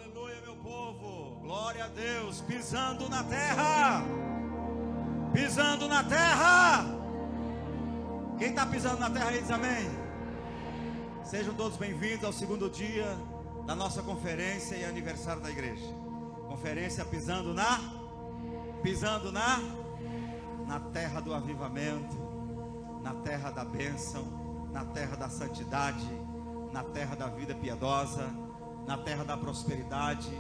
Aleluia, meu povo. Glória a Deus. Pisando na terra. Pisando na terra. Quem está pisando na terra aí diz amém. Sejam todos bem-vindos ao segundo dia da nossa conferência e aniversário da igreja. Conferência pisando na terra do avivamento, na terra da bênção, na terra da santidade, na terra da vida piedosa, na terra da prosperidade,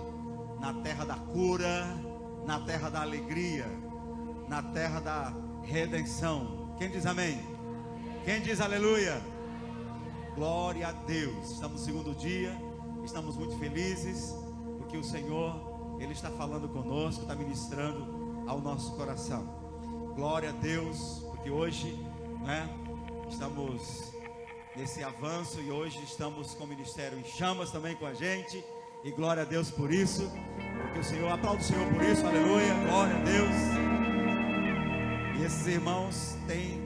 na terra da cura, na terra da alegria, na terra da redenção. Quem diz amém? Quem diz aleluia? Glória a Deus. Estamos no segundo dia, estamos muito felizes, porque o Senhor, Ele está falando conosco, está ministrando ao nosso coração. Glória a Deus, porque hoje, estamos nesse avanço e hoje estamos com o Ministério em Chamas também com a gente, e glória a Deus por isso, porque o Senhor, aplaude o Senhor por isso, aleluia, glória a Deus. E esses irmãos têm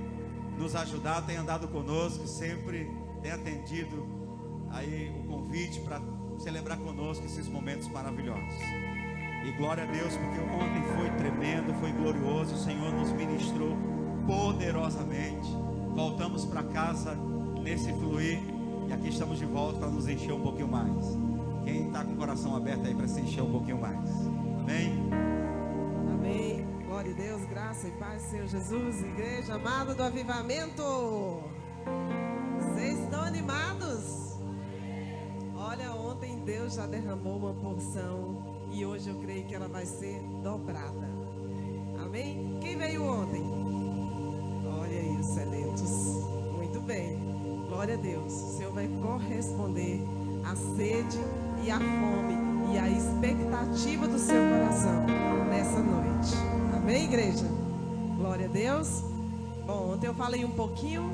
nos ajudado, têm andado conosco, sempre têm atendido aí o convite para celebrar conosco esses momentos maravilhosos. E glória a Deus, porque ontem foi tremendo, foi glorioso, o Senhor nos ministrou poderosamente. Voltamos para casa nesse fluir, e aqui estamos de volta para nos encher um pouquinho mais. Quem está com o coração aberto aí para se encher um pouquinho mais? Amém? Amém. Glória a Deus, graça e paz, Senhor Jesus, igreja amada do avivamento. Vocês estão animados? Olha, ontem Deus já derramou uma porção e hoje eu creio que ela vai ser dobrada. Amém? Quem veio ontem? Olha aí os sedentos. Muito bem. Glória a Deus. O Senhor vai corresponder à sede e à fome e à expectativa do seu coração nessa noite. Amém, igreja? Glória a Deus. Bom, ontem eu falei um pouquinho,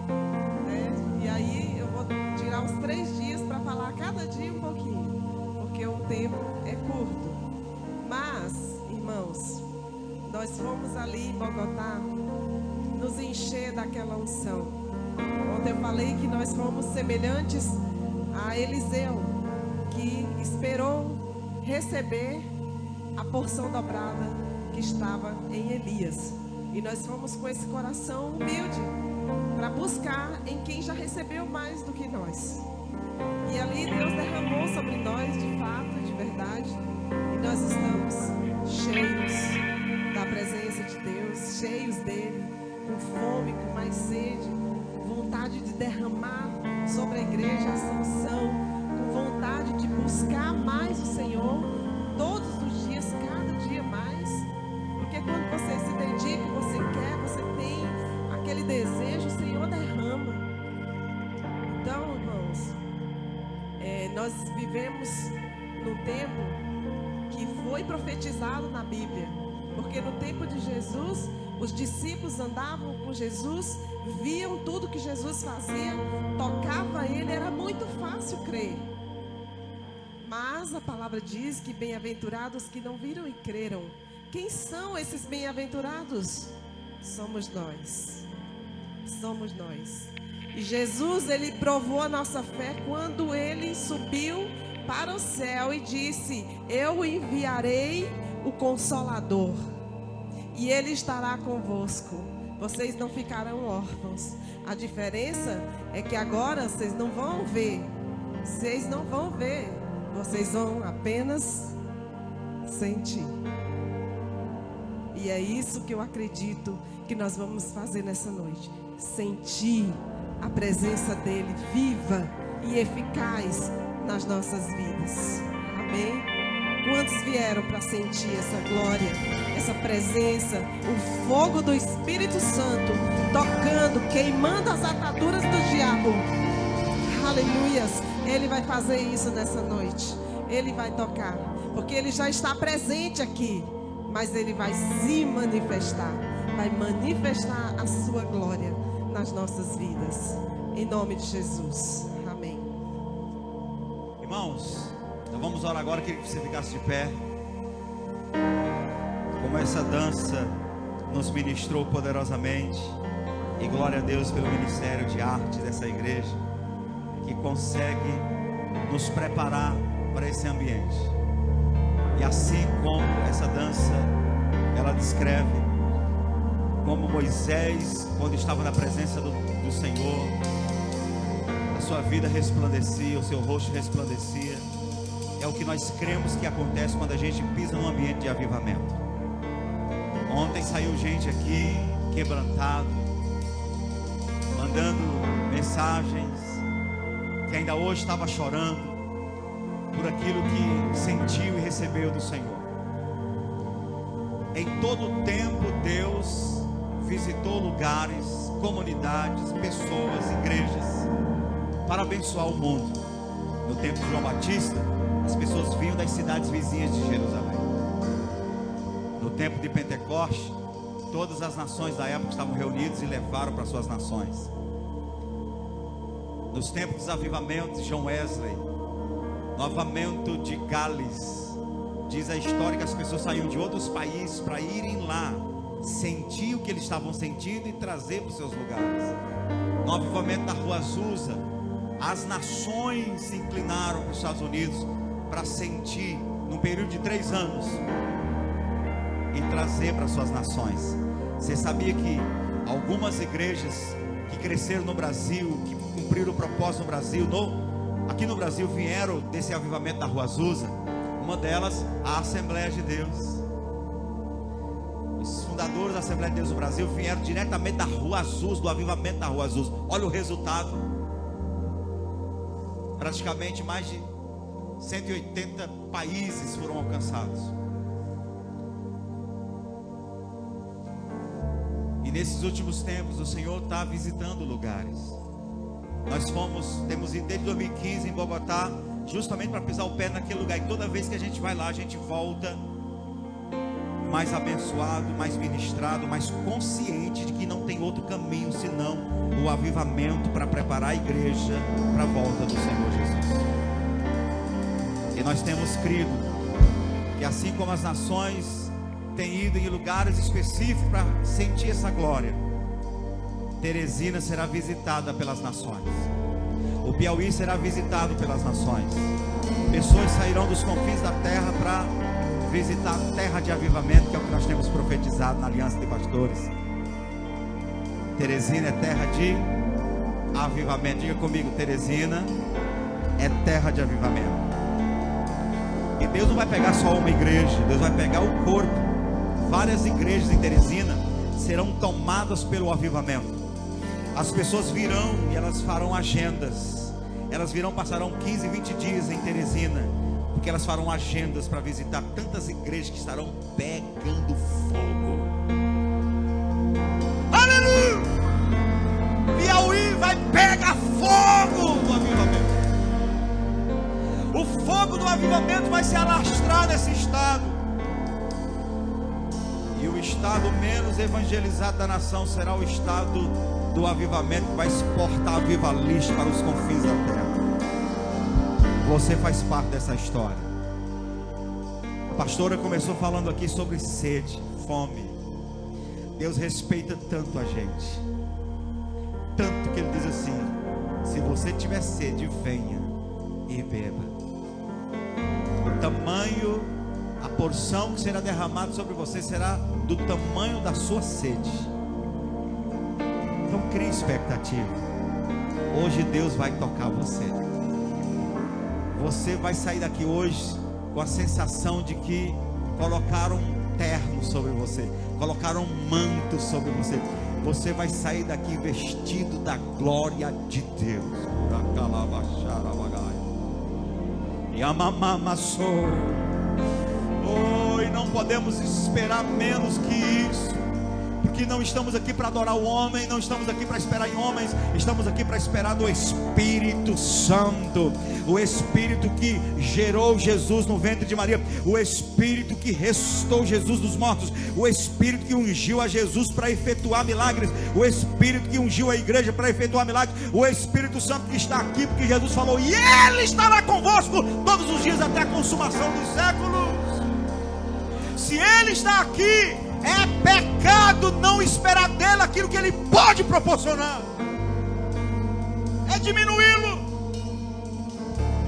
e aí eu vou tirar uns 3 dias para falar cada dia um pouquinho, porque o tempo é curto. Mas, irmãos, nós fomos ali em Bogotá nos encher daquela unção. Ontem eu falei que nós fomos semelhantes a Eliseu, que esperou receber a porção dobrada que estava em Elias. E nós fomos com esse coração humilde para buscar em quem já recebeu mais do que nós. E ali Deus derramou sobre nós, de fato, de verdade. E nós estamos cheios da presença de Deus, cheios dele, com fome, com mais sede, vontade de derramar sobre a igreja essa unção, com vontade de buscar mais o Senhor todos os dias, cada dia mais, porque quando você se dedica, você quer, você tem aquele desejo, o Senhor derrama. Então, irmãos, nós vivemos num tempo que foi profetizado na Bíblia, porque no tempo de Jesus, os discípulos andavam com Jesus, viam tudo que Jesus fazia, tocava ele, era muito fácil crer. Mas a palavra diz que bem-aventurados que não viram e creram. Quem são esses bem-aventurados? Somos nós. Somos nós. E Jesus, ele provou a nossa fé quando ele subiu para o céu e disse: eu enviarei o Consolador, e ele estará convosco. Vocês não ficarão órfãos. A diferença é que agora vocês não vão ver. Vocês não vão ver. Vocês vão apenas sentir. E é isso que eu acredito que nós vamos fazer nessa noite. Sentir a presença dele viva e eficaz nas nossas vidas. Amém? Quantos vieram para sentir essa glória, essa presença, o fogo do Espírito Santo tocando, queimando as ataduras do diabo? Aleluias! Ele vai fazer isso nessa noite. Ele vai tocar, porque ele já está presente aqui, mas ele vai se manifestar, vai manifestar a sua glória nas nossas vidas, em nome de Jesus. Amém. Irmãos, então vamos orar agora. Queria que você ficasse de pé. Como essa dança nos ministrou poderosamente, e glória a Deus pelo ministério de arte dessa igreja, que consegue nos preparar para esse ambiente. E assim como essa dança, ela descreve como Moisés, quando estava na presença do Senhor, a sua vida resplandecia, o seu rosto resplandecia. É o que nós cremos que acontece quando a gente pisa num ambiente de avivamento. Ontem saiu gente aqui quebrantado, mandando mensagens, que ainda hoje estava chorando por aquilo que sentiu e recebeu do Senhor. Em todo o tempo Deus visitou lugares, comunidades, pessoas, igrejas, para abençoar o mundo. No tempo de João Batista, as pessoas vinham das cidades vizinhas de Jerusalém. No tempo de Pentecostes, todas as nações da época estavam reunidas e levaram para suas nações. Nos tempos dos avivamentos de John Wesley, no avivamento de Gales, diz a história que as pessoas saíam de outros países para irem lá, sentir o que eles estavam sentindo e trazer para os seus lugares. No avivamento da Rua Azusa, as nações se inclinaram para os Estados Unidos para sentir, num período de 3 anos, e trazer para suas nações. Você sabia que algumas igrejas que cresceram no Brasil, que cumpriram o propósito no Brasil, aqui no Brasil, vieram desse avivamento da Rua Azusa? Uma delas, a Assembleia de Deus. Os fundadores da Assembleia de Deus do Brasil vieram diretamente da Rua Azusa, do avivamento da Rua Azusa. Olha o resultado. Praticamente mais de 180 países foram alcançados. E nesses últimos tempos o Senhor está visitando lugares. Nós temos ido desde 2015 em Bogotá, justamente para pisar o pé naquele lugar. E toda vez que a gente vai lá, a gente volta mais abençoado, mais ministrado, mais consciente de que não tem outro caminho senão o avivamento para preparar a igreja para a volta do Senhor Jesus. E nós temos crido que assim como as nações têm ido em lugares específicos para sentir essa glória, Teresina será visitada pelas nações, o Piauí será visitado pelas nações. Pessoas sairão dos confins da terra para visitar a terra de avivamento, que é o que nós temos profetizado na Aliança de Pastores. Teresina é terra de avivamento. Diga comigo, Teresina é terra de avivamento. E Deus não vai pegar só uma igreja, Deus vai pegar o corpo. Várias igrejas em Teresina serão tomadas pelo avivamento. As pessoas virão e elas farão agendas. Elas virão, passarão 15, 20 dias em Teresina, porque elas farão agendas para visitar tantas igrejas que estarão pegando fogo. Aleluia! Piauí vai pegar fogo no avivamento. O fogo do avivamento vai se alastrar nesse estado. E o estado menos evangelizado da nação será o estado do avivamento, que vai exportar avivalista para os confins da terra. Você faz parte dessa história. A pastora começou falando aqui sobre sede, fome. Deus respeita tanto a gente, tanto que Ele diz assim: se você tiver sede, venha e beba. O tamanho, a porção que será derramada sobre você será do tamanho da sua sede. Então crie expectativa. Hoje Deus vai tocar você. Você vai sair daqui hoje com a sensação de que colocaram um terno sobre você, colocaram um manto sobre você. Você vai sair daqui vestido da glória de Deus. E a mamamassou. Oh, e não podemos esperar menos que isso. Porque não estamos aqui para adorar o homem, não estamos aqui para esperar em homens, estamos aqui para esperar no Espírito Santo, o Espírito que gerou Jesus no ventre de Maria, o Espírito que ressuscitou Jesus dos mortos, o Espírito que ungiu a Jesus para efetuar milagres, o Espírito que ungiu a igreja para efetuar milagres, o Espírito Santo que está aqui, porque Jesus falou, e Ele estará convosco todos os dias até a consumação dos séculos. Se Ele está aqui, é pecado não esperar dele aquilo que ele pode proporcionar. É diminuí-lo.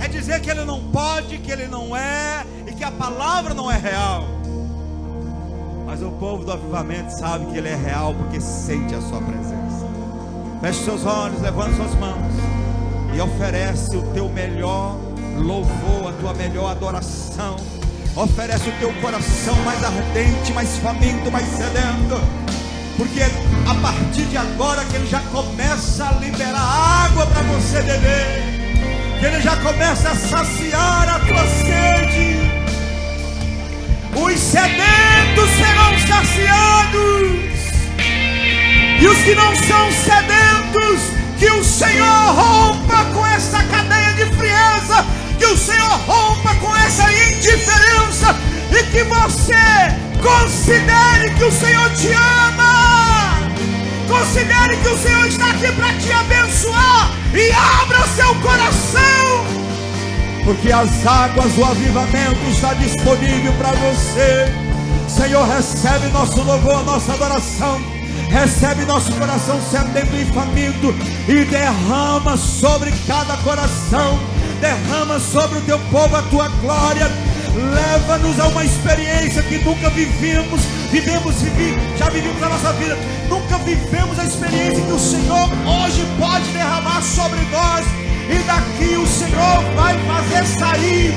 É dizer que ele não pode, que ele não é, e que a palavra não é real. Mas o povo do avivamento sabe que ele é real porque sente a sua presença. Feche seus olhos, levante suas mãos e oferece o teu melhor louvor, a tua melhor adoração. Oferece o teu coração mais ardente, mais faminto, mais sedento, porque a partir de agora que ele já começa a liberar água para você beber, que ele já começa a saciar a tua sede. Os sedentos serão saciados, e os que não são sedentos, que o Senhor rompa com essa cadeia de frieza, que o Senhor rompa com essa indiferença, e que você considere que o Senhor te ama, considere que o Senhor está aqui para te abençoar, e abra seu coração, porque as águas do avivamento estão disponíveis para você. Senhor, recebe nosso louvor, nossa adoração, recebe nosso coração sedento e faminto, e derrama sobre cada coração, derrama sobre o teu povo a tua glória. Leva-nos a uma experiência que nunca vivemos, já vivimos a nossa vida, nunca vivemos a experiência que o Senhor hoje pode derramar sobre nós. E daqui o Senhor vai fazer sair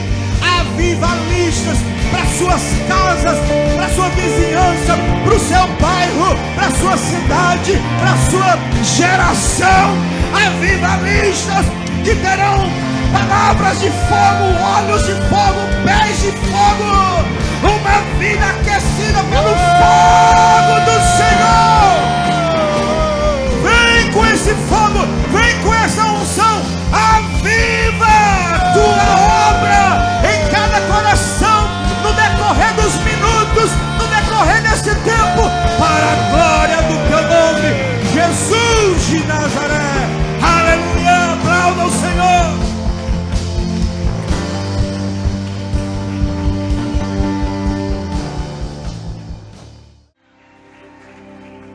avivalistas para suas casas, para sua vizinhança, para o seu bairro, para a sua cidade, para a sua geração. Avivalistas que terão palavras de fogo, olhos de fogo, pés de fogo, uma vida aquecida pelo fogo do Senhor. Vem com esse fogo, vem com essa unção, aviva a tua obra em cada coração, no decorrer dos minutos, no decorrer desse tempo, para a glória do teu nome, Jesus de Nazaré. Aleluia, aplauda o Senhor.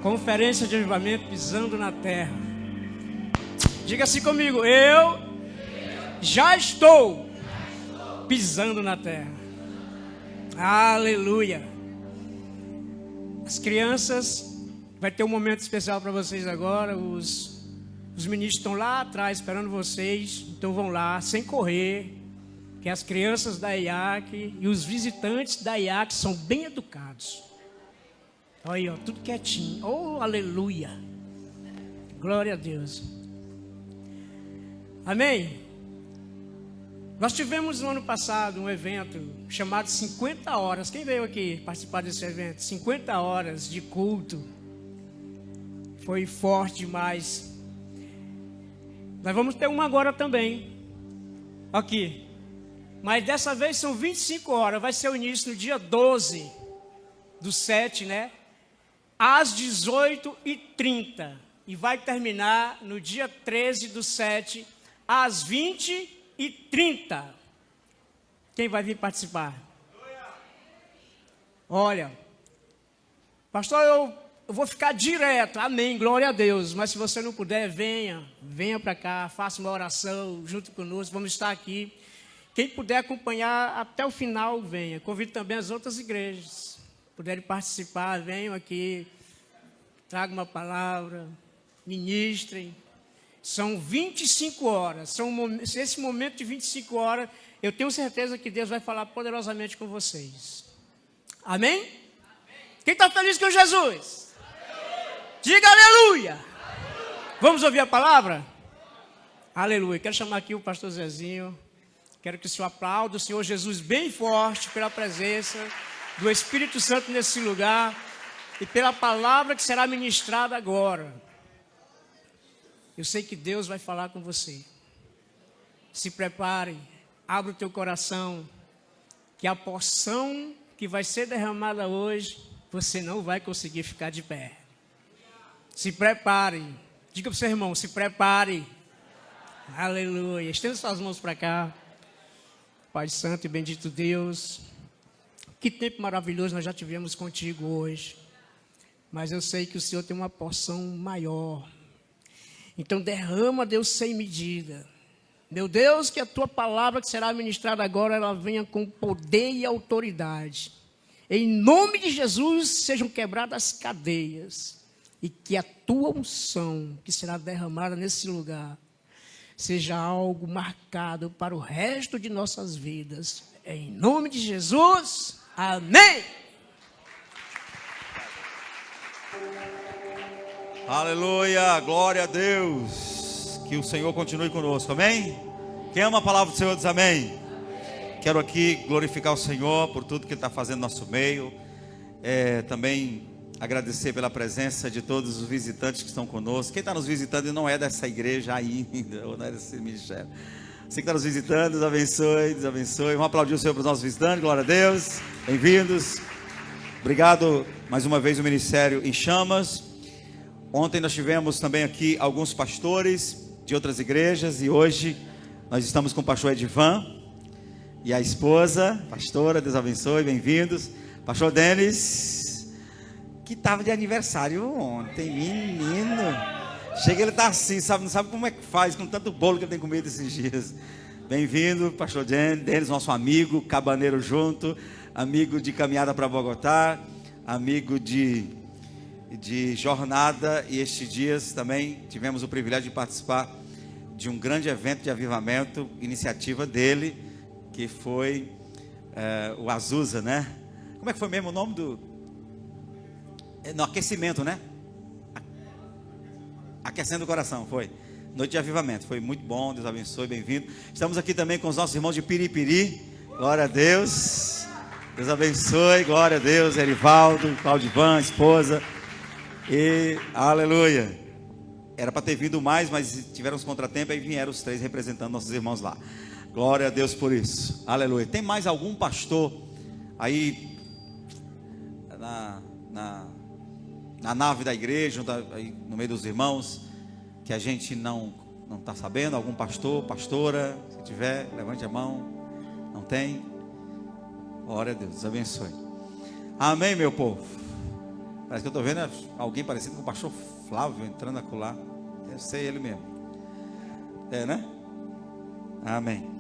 Conferência de avivamento pisando na terra. Diga assim comigo: eu já estou pisando na terra. Aleluia. As crianças, vai ter um momento especial para vocês agora. Os ministros estão lá atrás esperando vocês. Então vão lá, sem correr, que as crianças da IAC e os visitantes da IAC são bem educados. Olha aí, ó, tudo quietinho. Oh, aleluia. Glória a Deus. Amém? Nós tivemos no ano passado um evento chamado 50 horas. Quem veio aqui participar desse evento? 50 horas de culto. Foi forte demais. Nós vamos ter uma agora também. Aqui. Mas dessa vez são 25 horas. Vai ser o início no dia 12 do 7, né? Às 18h30. E vai terminar no dia 13 do 7, às 20h30. Quem vai vir participar? Olha, pastor, eu vou ficar direto. Amém, glória a Deus. Mas se você não puder, venha para cá, faça uma oração junto conosco. Vamos estar aqui. Quem puder acompanhar até o final, venha. Convido também as outras igrejas. Puderem participar, venham aqui, tragam uma palavra, ministrem. São 25 horas, esse momento de 25 horas, eu tenho certeza que Deus vai falar poderosamente com vocês. Amém? Amém. Quem está feliz com Jesus? Amém. Diga aleluia. Aleluia. Vamos ouvir a palavra? Aleluia. Quero chamar aqui o pastor Zezinho. Quero que o senhor aplaude o Senhor Jesus bem forte pela presença do Espírito Santo nesse lugar e pela palavra que será ministrada agora. Eu sei que Deus vai falar com você. Se prepare, abra o teu coração, que a porção que vai ser derramada hoje, você não vai conseguir ficar de pé. Se prepare. Diga para o seu irmão, se prepare. Aleluia. Estenda suas mãos para cá. Pai Santo e bendito Deus. Que tempo maravilhoso nós já tivemos contigo hoje. Mas eu sei que o Senhor tem uma porção maior. Então derrama, Deus, sem medida. Meu Deus, que a tua palavra que será ministrada agora, ela venha com poder e autoridade. Em nome de Jesus, sejam quebradas as cadeias. E que a tua unção, que será derramada nesse lugar, seja algo marcado para o resto de nossas vidas. Em nome de Jesus, amém. Aleluia, glória a Deus. Que o Senhor continue conosco, amém? Quem ama a palavra do Senhor diz amém. Quero aqui glorificar o Senhor por tudo que Ele está fazendo no nosso meio. Também agradecer pela presença de todos os visitantes que estão conosco. Quem está nos visitando e não é dessa igreja ainda, ou não é desse ministério. Você que está nos visitando, Deus abençoe, Deus abençoe. Vamos aplaudir o Senhor para os nossos visitantes, glória a Deus. Bem-vindos. Obrigado mais uma vez o Ministério em Chamas. Ontem nós tivemos também aqui alguns pastores de outras igrejas e hoje nós estamos com o pastor Edivan e a esposa, pastora, Deus abençoe, bem-vindos. Pastor Denis, que estava de aniversário ontem, menino. Chega, ele está assim, não sabe como é que faz com tanto bolo que ele tem comido esses dias. Bem-vindo, pastor Denis, nosso amigo, cabaneiro junto, amigo de caminhada para Bogotá, amigo de jornada, e estes dias também tivemos o privilégio de participar de um grande evento de avivamento, iniciativa dele, que foi o Azusa, né? Como é que foi mesmo o nome do... No aquecimento, né? Aquecendo o coração, foi. Noite de avivamento, foi muito bom, Deus abençoe, bem-vindo. Estamos aqui também com os nossos irmãos de Piripiri, glória a Deus. Deus abençoe, glória a Deus, Erivaldo, Claudivan, esposa. E aleluia. Era para ter vindo mais, mas tiveram uns contratempos, aí vieram os três representando nossos irmãos lá. Glória a Deus por isso. Aleluia. Tem mais algum pastor aí na nave da igreja, aí no meio dos irmãos, que a gente não está sabendo? Algum pastor, pastora? Se tiver, levante a mão. Não tem? Glória a Deus, Deus abençoe. Amém, meu povo. Parece que eu estou vendo alguém parecido com o pastor Flávio entrando acolá. Deve ser ele mesmo. Né? Amém.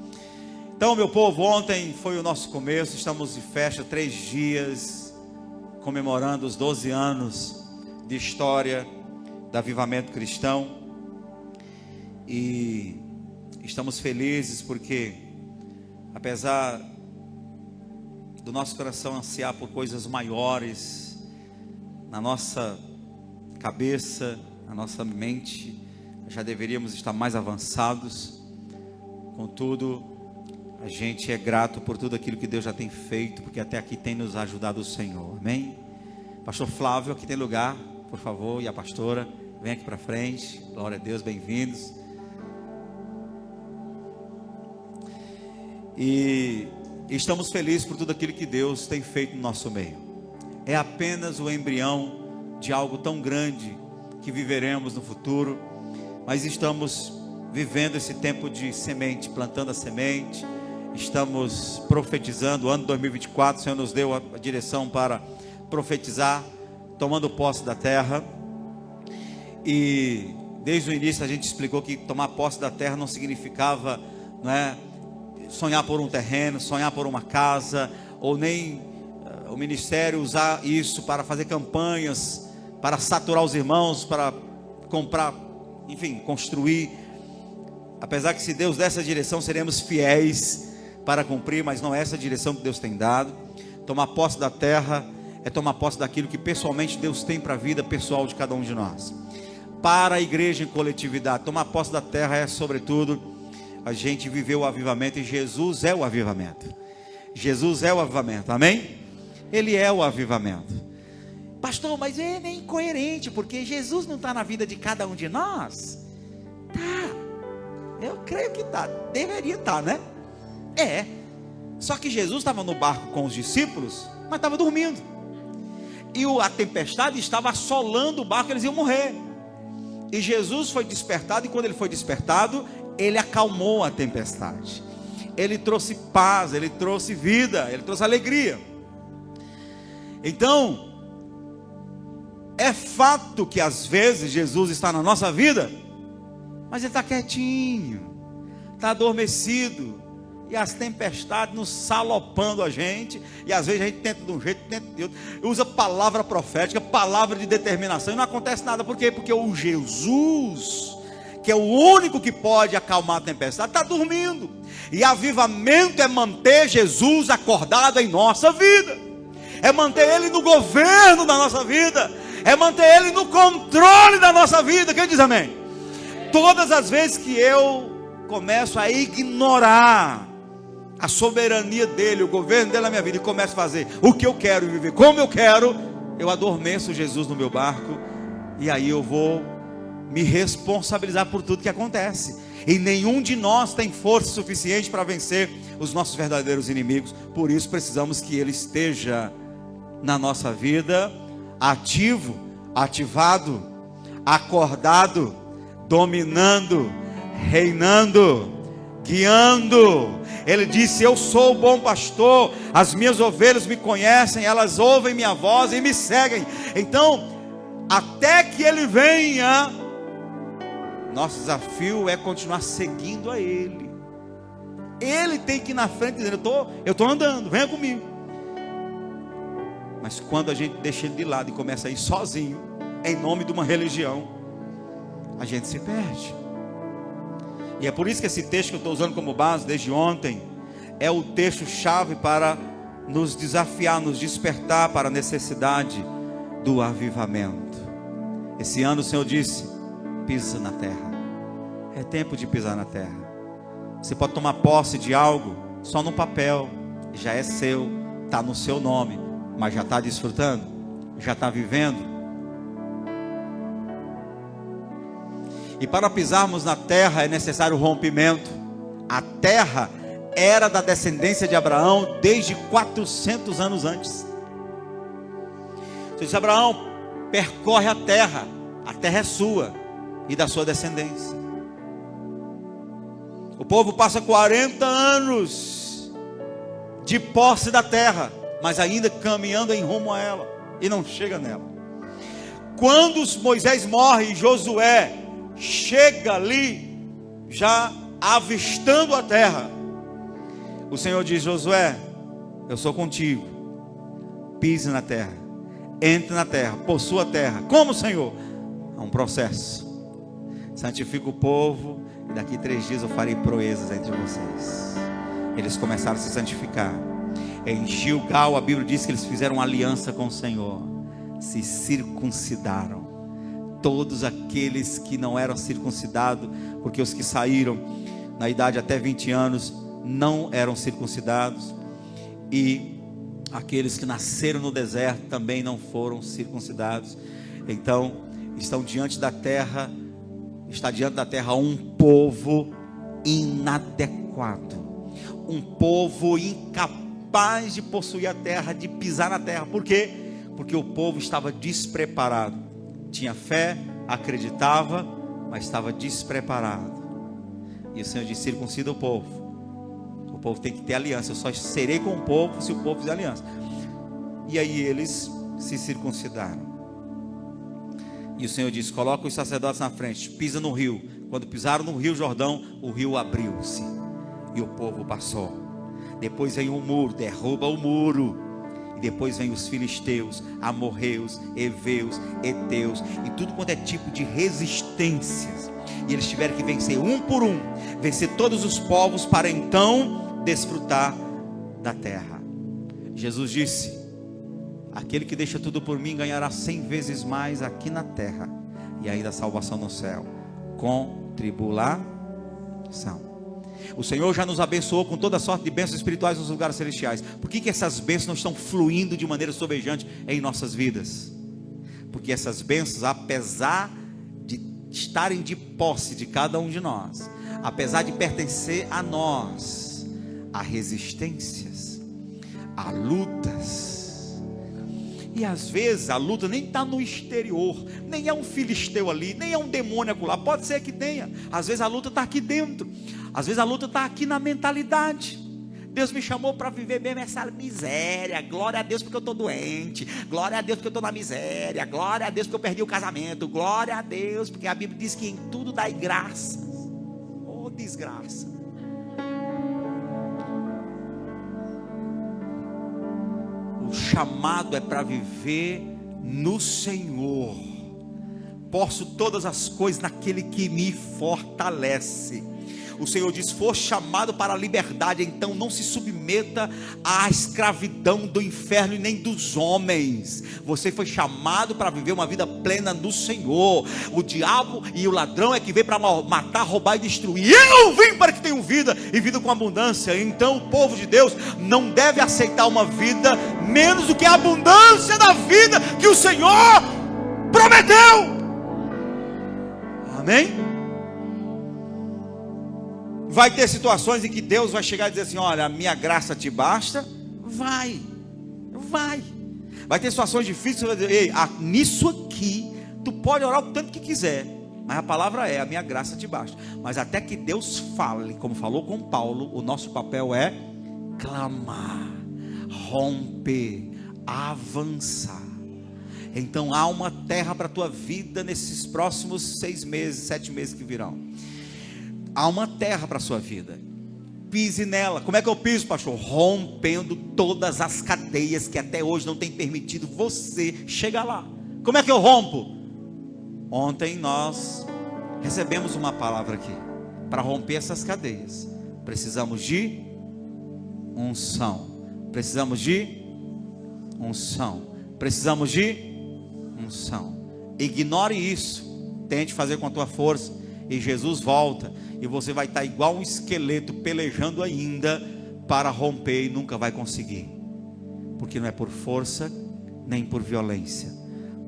Então, meu povo, ontem foi o nosso começo. Estamos de festa, 3 dias, comemorando os 12 anos de história do avivamento cristão. E estamos felizes porque, apesar do nosso coração ansiar por coisas maiores, na nossa cabeça, na nossa mente, já deveríamos estar mais avançados. Contudo, a gente é grato por tudo aquilo que Deus já tem feito, porque até aqui tem nos ajudado o Senhor, amém? Pastor Flávio, aqui tem lugar, por favor, e a pastora, vem aqui para frente, glória a Deus, bem-vindos. E estamos felizes por tudo aquilo que Deus tem feito no nosso meio. É apenas o embrião de algo tão grande que viveremos no futuro, mas estamos vivendo esse tempo de semente, plantando a semente, estamos profetizando. O ano 2024, o Senhor nos deu a direção para profetizar, tomando posse da terra. E desde o início a gente explicou que tomar posse da terra não significava, não é, sonhar por um terreno, sonhar por uma casa, ou nem o ministério usar isso para fazer campanhas, para saturar os irmãos, para comprar, enfim, construir. Apesar que se Deus der essa direção, seremos fiéis para cumprir, mas não é essa a direção que Deus tem dado. Tomar posse da terra é tomar posse daquilo que pessoalmente Deus tem para a vida pessoal de cada um de nós. Para a igreja em coletividade, tomar posse da terra é, sobretudo, a gente viver o avivamento, e Jesus é o avivamento. Jesus é o avivamento, amém? Ele é o avivamento. Pastor, mas é meio incoerente, porque Jesus não está na vida de cada um de nós? Tá, eu creio que tá, deveria estar, né? É, só que Jesus estava no barco com os discípulos, mas estava dormindo, e a tempestade estava assolando o barco, eles iam morrer. E Jesus foi despertado, e quando ele foi despertado, ele acalmou a tempestade, ele trouxe paz, ele trouxe vida, ele trouxe alegria. Então, é fato que às vezes Jesus está na nossa vida, mas ele está quietinho, está adormecido, e as tempestades nos salopando a gente, e às vezes a gente tenta de um jeito, tenta de outro, usa palavra profética, palavra de determinação, e não acontece nada. Por quê? Porque o Jesus, que é o único que pode acalmar a tempestade, está dormindo. E avivamento é manter Jesus acordado em nossa vida, é manter Ele no governo da nossa vida, é manter Ele no controle da nossa vida. Quem diz amém? Todas as vezes que eu começo a ignorar a soberania dele, o governo dele na minha vida, e começo a fazer o que eu quero e viver como eu quero, eu adormeço Jesus no meu barco, e aí eu vou me responsabilizar por tudo que acontece. E nenhum de nós tem força suficiente para vencer os nossos verdadeiros inimigos. Por isso precisamos que Ele esteja na nossa vida, ativo, ativado, acordado, dominando, reinando, guiando. Ele disse: eu sou o bom pastor, as minhas ovelhas me conhecem, elas ouvem minha voz e me seguem. Então, até que Ele venha, nosso desafio é continuar seguindo a Ele. Ele tem que ir na frente dizendo: eu estou andando, venha comigo. Mas quando a gente deixa Ele de lado e começa a ir sozinho, em nome de uma religião, a gente se perde. E é por isso que esse texto que eu estou usando como base desde ontem é o texto-chave para nos desafiar, nos despertar para a necessidade do avivamento. Esse ano o Senhor disse: pisa na terra. É tempo de pisar na terra. Você pode tomar posse de algo só no papel, já é seu, está no seu nome, mas já está desfrutando? Já está vivendo? E para pisarmos na terra é necessário rompimento. A terra era da descendência de Abraão desde 400 anos antes. Você diz: Abraão, percorre a terra é sua e da sua descendência. O povo passa 40 anos de posse da terra, mas ainda caminhando em rumo a ela, e não chega nela. Quando Moisés morre, Josué chega ali, já avistando a terra, o Senhor diz: Josué, eu sou contigo, pise na terra, entre na terra, possua a terra. Como, Senhor? É um processo. Santifica o povo, e daqui 3 dias eu farei proezas entre vocês. Eles começaram a se santificar. Em Gilgal, a Bíblia diz que eles fizeram uma aliança com o Senhor, se circuncidaram. Todos aqueles que não eram circuncidados, porque os que saíram na idade até 20 anos não eram circuncidados, e aqueles que nasceram no deserto também não foram circuncidados. Então está diante da terra um povo inadequado, um povo incapaz de possuir a terra, de pisar na terra. Por quê? Porque o povo estava despreparado. Tinha fé, acreditava, mas estava despreparado. E o Senhor disse: circuncida o povo. O povo tem que ter aliança. Eu só serei com o povo se o povo fizer aliança. E aí eles se circuncidaram. E o Senhor disse: coloca os sacerdotes na frente, pisa no rio. Quando pisaram no rio Jordão, o rio abriu-se e o povo passou. Depois vem o muro, derruba o muro. E depois vem os filisteus, amorreus, heveus, heteus, e tudo quanto é tipo de resistências. E eles tiveram que vencer um por um, vencer todos os povos, para então desfrutar da terra. Jesus disse: aquele que deixa tudo por mim ganhará 100 vezes mais aqui na terra, e ainda a salvação no céu, com tribulação. O Senhor já nos abençoou com toda sorte de bênçãos espirituais nos lugares celestiais. Por que essas bênçãos não estão fluindo de maneira sobejante em nossas vidas? Porque essas bênçãos, apesar de estarem de posse de cada um de nós, apesar de pertencer a nós, há resistências, há lutas. E às vezes a luta nem está no exterior, nem é um filisteu ali, nem é um demônio acolá. Pode ser que tenha. Às vezes a luta está aqui dentro. Às vezes a luta está aqui na mentalidade. Deus me chamou para viver mesmo essa miséria. Glória a Deus porque eu estou doente. Glória a Deus porque eu estou na miséria. Glória a Deus porque eu perdi o casamento. Glória a Deus porque a Bíblia diz que em tudo dai graças. Oh, desgraça. O chamado é para viver no Senhor. Posso todas as coisas naquele que me fortalece. O Senhor diz: for chamado para a liberdade, então não se submeta à escravidão do inferno e nem dos homens. Você foi chamado para viver uma vida plena no Senhor. O diabo e o ladrão é que vem para matar, roubar e destruir. Eu vim para que tenham vida e vida com abundância. Então o povo de Deus não deve aceitar uma vida menos do que a abundância da vida que o Senhor prometeu. Amém? Vai ter situações em que Deus vai chegar e dizer assim: olha, a minha graça te basta. Vai. Vai ter situações difíceis, você vai dizer: ei, nisso aqui, tu pode orar o tanto que quiser, mas a palavra é: a minha graça te basta. Mas até que Deus fale, como falou com Paulo, o nosso papel é clamar, romper, avançar. Então há uma terra para a tua vida nesses próximos 6 meses, 7 meses que virão. Há uma terra para a sua vida. Pise nela. Como é que eu piso, pastor? Rompendo todas as cadeias que até hoje não tem permitido você chegar lá. Como é que eu rompo? Ontem nós recebemos uma palavra aqui. Para romper essas cadeias, precisamos de unção. Precisamos de unção. Precisamos de unção. Ignore isso. Tente fazer com a tua força. E Jesus volta. E você vai estar igual um esqueleto, pelejando ainda para romper, e nunca vai conseguir. Porque não é por força, nem por violência,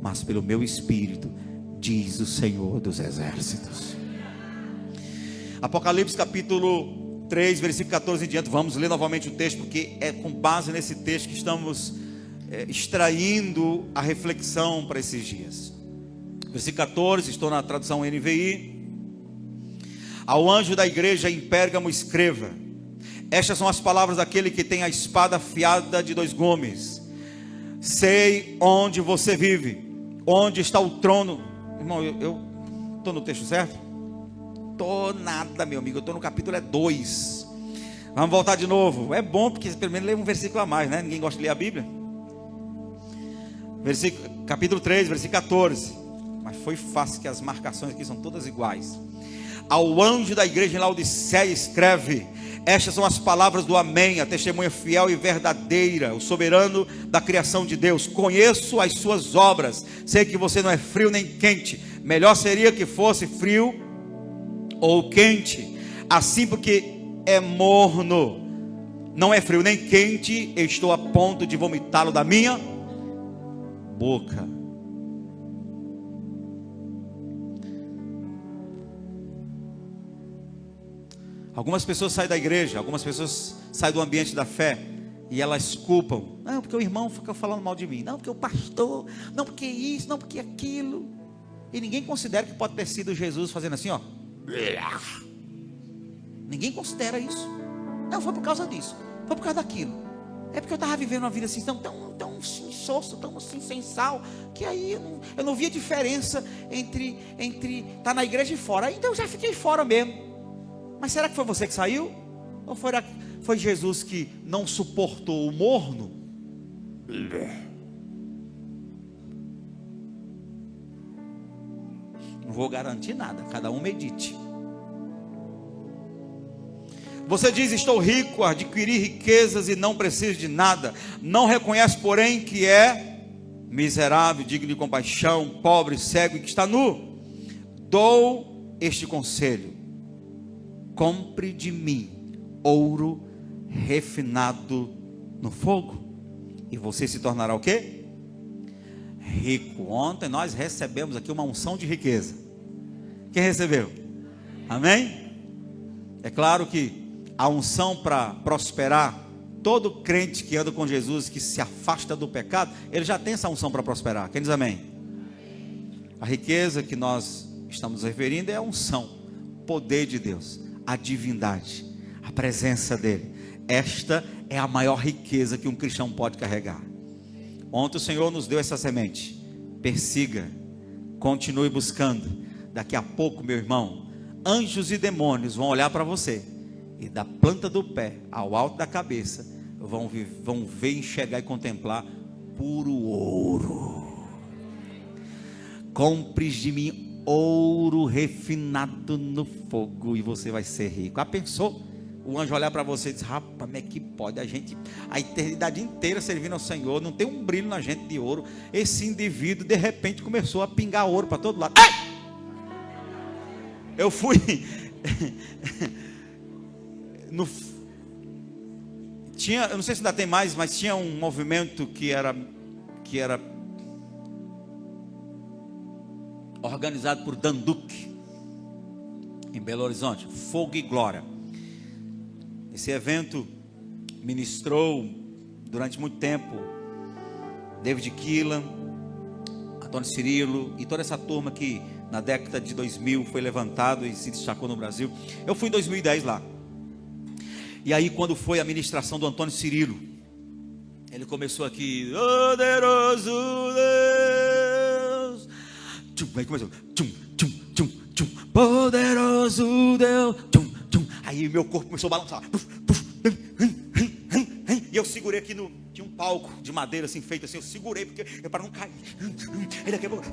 mas pelo meu espírito, diz o Senhor dos exércitos. Apocalipse capítulo 3, versículo 14 em diante. Vamos ler novamente o texto, porque é com base nesse texto que estamos extraindo a reflexão para esses dias. Versículo 14, estou na tradução NVI. Ao anjo da igreja em Pérgamo escreva: estas são as palavras daquele que tem a espada afiada de 2 gumes. Sei onde você vive, onde está o trono. Irmão, eu estou no texto certo? Estou nada, meu amigo, eu estou no capítulo 2. Vamos voltar de novo. É bom porque pelo menos lê um versículo a mais, né? Ninguém gosta de ler a Bíblia. Capítulo 3, versículo 14. Mas foi fácil, que as marcações aqui são todas iguais. Ao anjo da igreja em Laodiceia escreve: estas são as palavras do Amém, a testemunha fiel e verdadeira, o soberano da criação de Deus. Conheço as suas obras, sei que você não é frio nem quente. Melhor seria que fosse frio ou quente. Assim, porque é morno, não é frio nem quente, eu estou a ponto de vomitá-lo da minha boca. Algumas pessoas saem da igreja, algumas pessoas saem do ambiente da fé e elas culpam: não, porque o irmão fica falando mal de mim, não, porque o pastor, não, porque isso, não, porque aquilo. E ninguém considera que pode ter sido Jesus fazendo assim, ó. Ninguém considera isso. Não, foi por causa disso, foi por causa daquilo. É porque eu estava vivendo uma vida assim, tão insosso, tão assim, sem sal, que aí eu não via diferença entre estar na igreja e fora. Aí, então eu já fiquei fora mesmo. Mas será que foi você que saiu? Ou foi Jesus que não suportou o morno? Não vou garantir nada, cada um medite. Você diz: estou rico, adquiri riquezas e não preciso de nada. Não reconhece, porém, que é miserável, digno de compaixão, pobre, cego e que está nu. Dou este conselho: compre de mim ouro refinado no fogo, e você se tornará o quê? Rico. Ontem nós recebemos aqui uma unção de riqueza. Quem recebeu? Amém? É claro que a unção para prosperar, todo crente que anda com Jesus, que se afasta do pecado, ele já tem essa unção para prosperar. Quem diz amém? A riqueza que nós estamos referindo é a unção, poder de Deus, a divindade, a presença dele. Esta é a maior riqueza que um cristão pode carregar. Ontem o Senhor nos deu essa semente. Persiga, continue buscando. Daqui a pouco, meu irmão, anjos e demônios vão olhar para você, e da planta do pé ao alto da cabeça vão ver, enxergar e contemplar puro ouro. Compres de mim ouro refinado no fogo e você vai ser rico. Pensou? O anjo olhar para você e diz: rapaz, como é que pode a eternidade inteira servindo ao Senhor, não tem um brilho na gente de ouro. Esse indivíduo de repente começou a pingar ouro para todo lado. Ai! Eu fui eu não sei se ainda tem mais, mas tinha um movimento que era organizado por Dan Duque em Belo Horizonte, Fogo e Glória. Esse evento ministrou durante muito tempo David Keelan, Antônio Cirilo e toda essa turma que na década de 2000 foi levantado e se destacou no Brasil. Eu fui em 2010 lá. E aí, quando foi a ministração do Antônio Cirilo, ele começou aqui: poderoso Deus. Aí começou: poderoso Deus. Aí meu corpo começou a balançar. E eu segurei aqui tinha um palco de madeira assim feito assim, eu segurei para não cair. Aí daqui a pouco,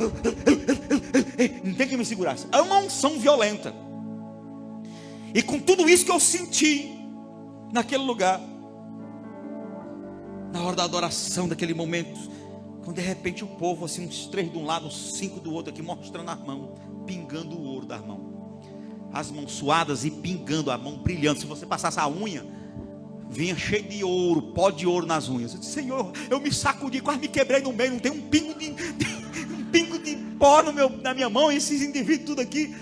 não tem que me segurasse. É uma unção violenta. E com tudo isso que eu senti naquele lugar, na hora da adoração, daquele momento, quando de repente o povo assim, uns 3 de um lado, uns 5 do outro aqui, mostrando a mão, pingando o ouro da mão, as mãos suadas e pingando a mão, brilhando. Se você passasse a unha, vinha cheio de ouro, pó de ouro nas unhas. Eu disse: Senhor, eu me sacudi, quase me quebrei no meio, não tem um pingo de pó na minha mão, e esses indivíduos tudo aqui,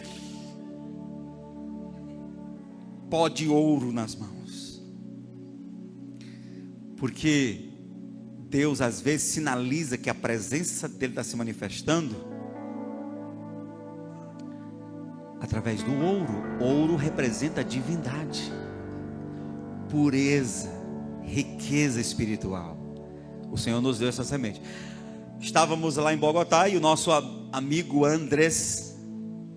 pó de ouro nas mãos. Porque Deus às vezes sinaliza que a presença dele está se manifestando através do ouro. Ouro representa a divindade, pureza, riqueza espiritual. O Senhor nos deu essa semente. Estávamos lá em Bogotá e o nosso amigo Andrés,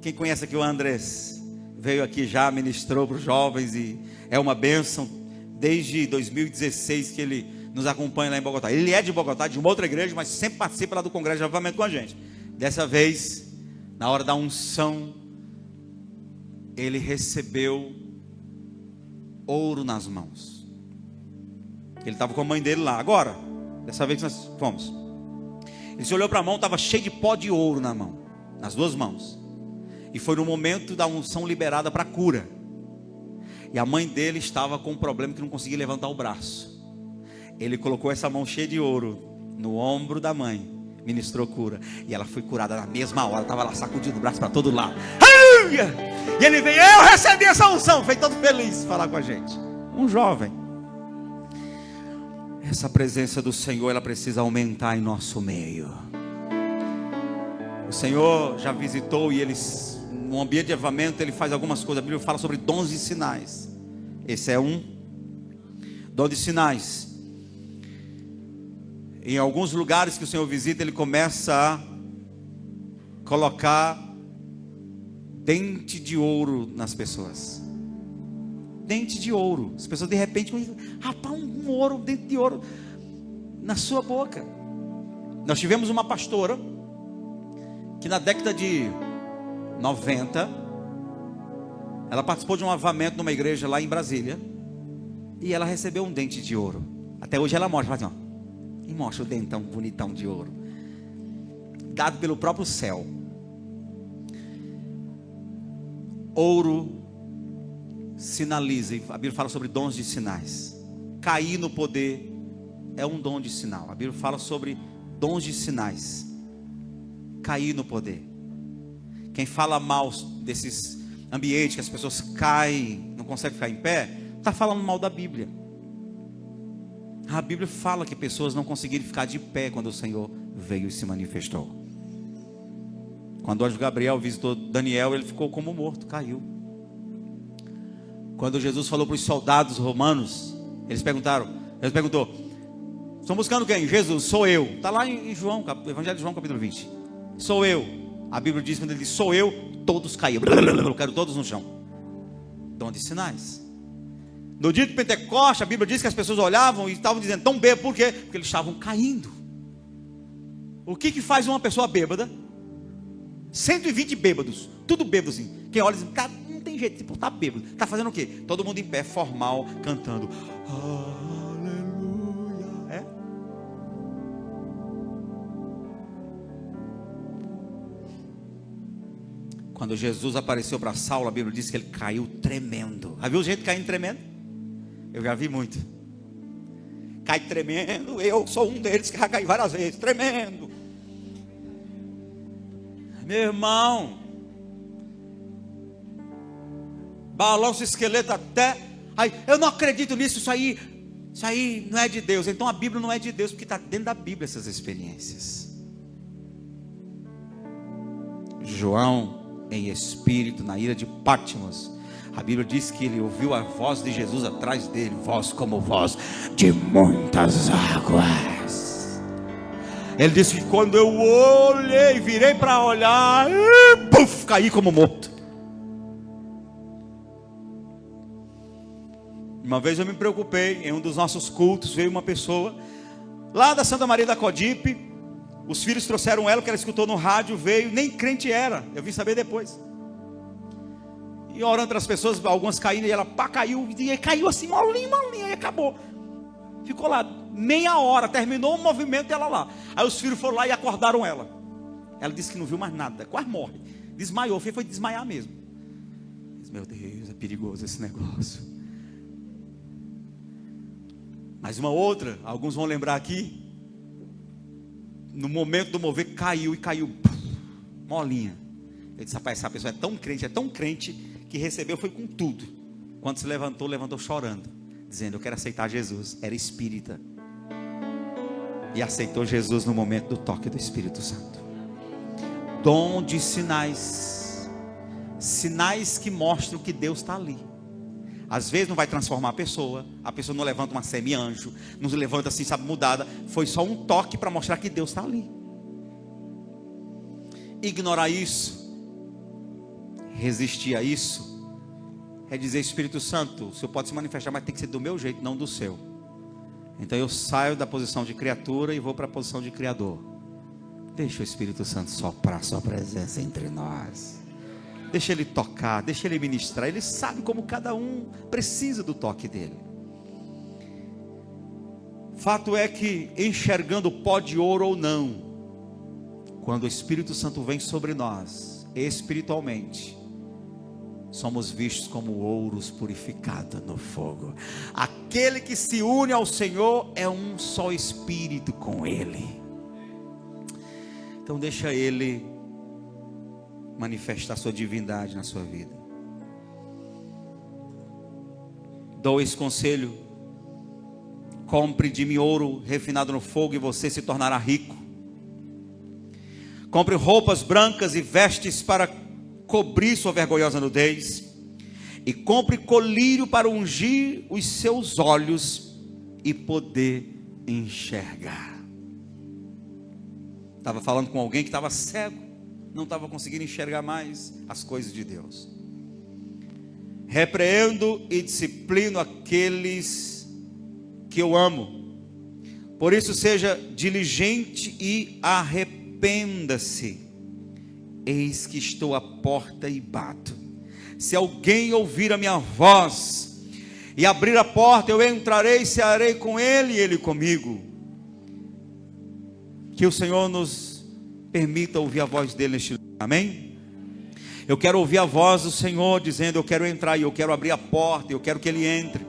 quem conhece aqui o Andrés, veio aqui já, ministrou para os jovens e é uma bênção. Desde 2016 que ele nos acompanha lá em Bogotá. Ele é de Bogotá, de uma outra igreja, mas sempre participa lá do congresso de avivamento com a gente. Dessa vez, na hora da unção, ele recebeu ouro nas mãos. Ele estava com a mãe dele lá. Agora, dessa vez que nós fomos, ele se olhou para a mão, estava cheio de pó de ouro na mão, nas 2 mãos. E foi no momento da unção liberada para a cura. E a mãe dele estava com um problema que não conseguia levantar o braço. Ele colocou essa mão cheia de ouro no ombro da mãe, ministrou cura, e ela foi curada na mesma hora. Estava lá sacudindo o braço para todo lado. Aleluia! E ele veio: eu recebi essa unção. Foi todo feliz falar com a gente. Um jovem. Essa presença do Senhor, ela precisa aumentar em nosso meio. O Senhor já visitou e eles, no ambiente de avivamento, ele faz algumas coisas. A Bíblia fala sobre dons e sinais. Esse é um dom de sinais. Em alguns lugares que o Senhor visita, ele começa a colocar dente de ouro nas pessoas. Dente de ouro. As pessoas de repente, rapaz, um ouro, dente de ouro na sua boca. Nós tivemos uma pastora que na década de 90, ela participou de um avivamento numa igreja lá em Brasília, e ela recebeu um dente de ouro. Até hoje ela mostra, fala assim, ó, e mostra o dentão bonitão de ouro, dado pelo próprio céu. Ouro sinaliza, e a Bíblia fala sobre dons de sinais. Cair no poder é um dom de sinal. A Bíblia fala sobre dons de sinais. Cair no poder. Quem fala mal desses ambientes que as pessoas caem, não conseguem ficar em pé, está falando mal da Bíblia. A Bíblia fala que pessoas não conseguiram ficar de pé quando o Senhor veio e se manifestou. Quando o anjo Gabriel visitou Daniel, ele ficou como morto, caiu. Quando Jesus falou para os soldados romanos, ele perguntou, estão buscando quem? Jesus, sou eu. Está lá em João, Evangelho de João, capítulo 20. Sou eu. A Bíblia diz, quando ele diz, sou eu, todos caíram. Eu quero todos no chão. Dom de sinais. No dia de Pentecostes, a Bíblia diz que as pessoas olhavam e estavam dizendo, tão bêbados, por quê? Porque eles estavam caindo. O que faz uma pessoa bêbada? 120 bêbados, tudo bêbado assim. Quem olha diz, cara, não tem jeito, tipo, tá bêbado. Tá fazendo o quê? Todo mundo em pé, formal, cantando. Aleluia. É? Quando Jesus apareceu para Saulo, a Bíblia diz que ele caiu tremendo. Já viu gente caindo tremendo? Eu já vi muito. Cai tremendo. Eu sou um deles que já cai várias vezes, tremendo. Meu irmão, balança o esqueleto até. Aí, eu não acredito nisso, isso aí não é de Deus. Então a Bíblia não é de Deus, porque está dentro da Bíblia essas experiências. João, em espírito, na ilha de Patmos, a Bíblia diz que ele ouviu a voz de Jesus atrás dele, voz como voz de muitas águas. Ele disse que quando eu olhei, virei para olhar, puf, caí como morto. Uma vez eu me preocupei, em um dos nossos cultos veio uma pessoa lá da Santa Maria da Codipe. Os filhos trouxeram ela, que ela escutou no rádio, veio, nem crente era, eu vim saber depois. E orando para as pessoas, algumas caíram, e ela caiu, e caiu assim, molinho, e acabou. Ficou lá, meia hora, terminou o movimento e ela lá. Aí os filhos foram lá e acordaram ela. Ela disse que não viu mais nada, quase morre. Desmaiou, foi desmaiar mesmo. Diz, meu Deus, é perigoso esse negócio. Mas uma outra, alguns vão lembrar aqui, no momento do mover, caiu, molinha. Eu disse, rapaz, essa pessoa é tão crente, que recebeu foi com tudo. Quando se levantou chorando, dizendo, eu quero aceitar Jesus. Era espírita, e aceitou Jesus no momento do toque do Espírito Santo. Dom de sinais que mostram que Deus está ali. Às vezes não vai transformar a pessoa não levanta uma semi-anjo, não se levanta assim, sabe, mudada. Foi só um toque para mostrar que Deus está ali. Ignorar isso, resistir a isso, é dizer, Espírito Santo, o Senhor pode se manifestar, mas tem que ser do meu jeito, não do seu. Então eu saio da posição de criatura e vou para a posição de criador. Deixa o Espírito Santo soprar sua presença entre nós. Deixa ele tocar, deixa ele ministrar. Ele sabe como cada um precisa do toque dele. Fato é que, enxergando pó de ouro ou não, quando o Espírito Santo vem sobre nós, espiritualmente, somos vistos como ouros purificados no fogo. Aquele que se une ao Senhor é um só espírito com Ele. Então deixa Ele manifestar sua divindade na sua vida. Dou esse conselho: compre de mim ouro refinado no fogo e você se tornará rico. Compre roupas brancas e vestes para cobrir sua vergonhosa nudez, e compre colírio para ungir os seus olhos e poder enxergar. Estava falando com alguém que estava cego, não estava conseguindo enxergar mais as coisas de Deus. Repreendo e disciplino aqueles que eu amo, por isso seja diligente e arrependa-se. Eis que estou à porta e bato. Se alguém ouvir a minha voz e abrir a porta, eu entrarei e cearei com ele e ele comigo. Que o Senhor nos permita ouvir a voz dele neste lugar. Amém? Eu quero ouvir a voz do Senhor dizendo, eu quero entrar e eu quero abrir a porta, eu quero que ele entre.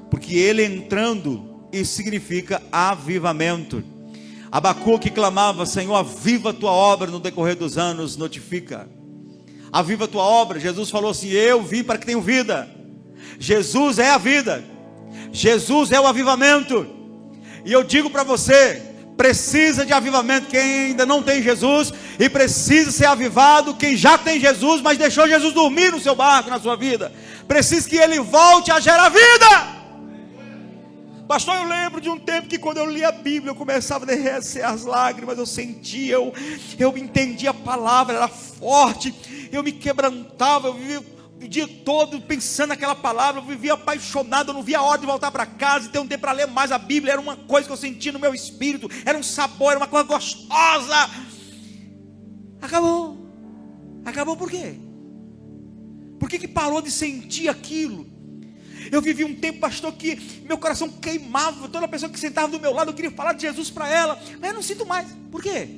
Porque ele entrando, isso significa avivamento. Abacuque clamava, Senhor, aviva a tua obra no decorrer dos anos, notifica. Aviva a tua obra. Jesus falou assim, eu vim para que tenham vida. Jesus é a vida. Jesus é o avivamento. E eu digo para você, precisa de avivamento quem ainda não tem Jesus, e precisa ser avivado quem já tem Jesus, mas deixou Jesus dormir no seu barco, na sua vida. Precisa que ele volte a gerar vida. Pastor, eu lembro de um tempo que quando eu lia a Bíblia, eu começava a descer as lágrimas, eu sentia, eu entendia a palavra, era forte, eu me quebrantava, eu vivia o dia todo pensando naquela palavra, eu vivia apaixonado, eu não via a hora de voltar para casa e ter um tempo para ler mais a Bíblia. Era uma coisa que eu sentia no meu espírito, era um sabor, era uma coisa gostosa. Acabou por quê? Por que parou de sentir aquilo? Eu vivi um tempo, pastor, que meu coração queimava, toda pessoa que sentava do meu lado, eu queria falar de Jesus para ela, mas eu não sinto mais. Por quê?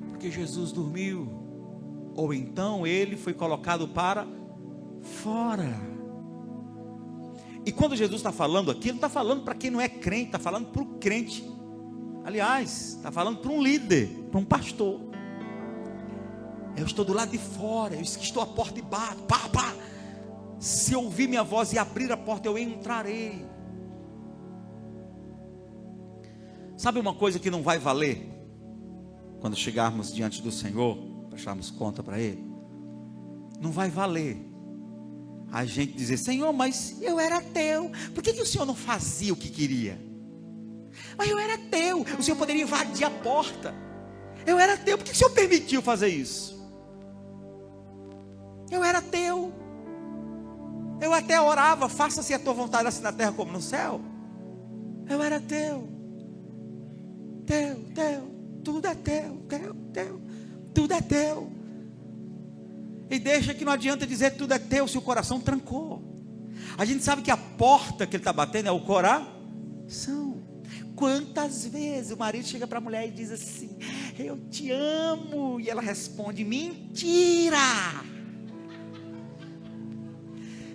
Porque Jesus dormiu, ou então ele foi colocado para fora. E quando Jesus está falando aqui, ele não está falando para quem não é crente, está falando para o crente. Aliás, está falando para um líder, para um pastor. Eu estou do lado de fora, eu estou à porta e bato, pá, pá. Se ouvir minha voz e abrir a porta, eu entrarei. Sabe uma coisa que não vai valer quando chegarmos diante do Senhor, prestarmos conta para Ele? Não vai valer a gente dizer: Senhor, mas eu era teu, por que o Senhor não fazia o que queria? Mas eu era teu, o Senhor poderia invadir a porta. Eu era teu, por que o Senhor permitiu fazer isso? Eu era teu. Eu até orava: faça-se a tua vontade, assim na terra como no céu. Eu era teu. Tudo é teu. Tudo é teu. E deixa que não adianta dizer tudo é teu se o coração trancou. A gente sabe que a porta que ele está batendo é o coração. Quantas vezes o marido chega para a mulher e diz assim: eu te amo, e ela responde: mentira.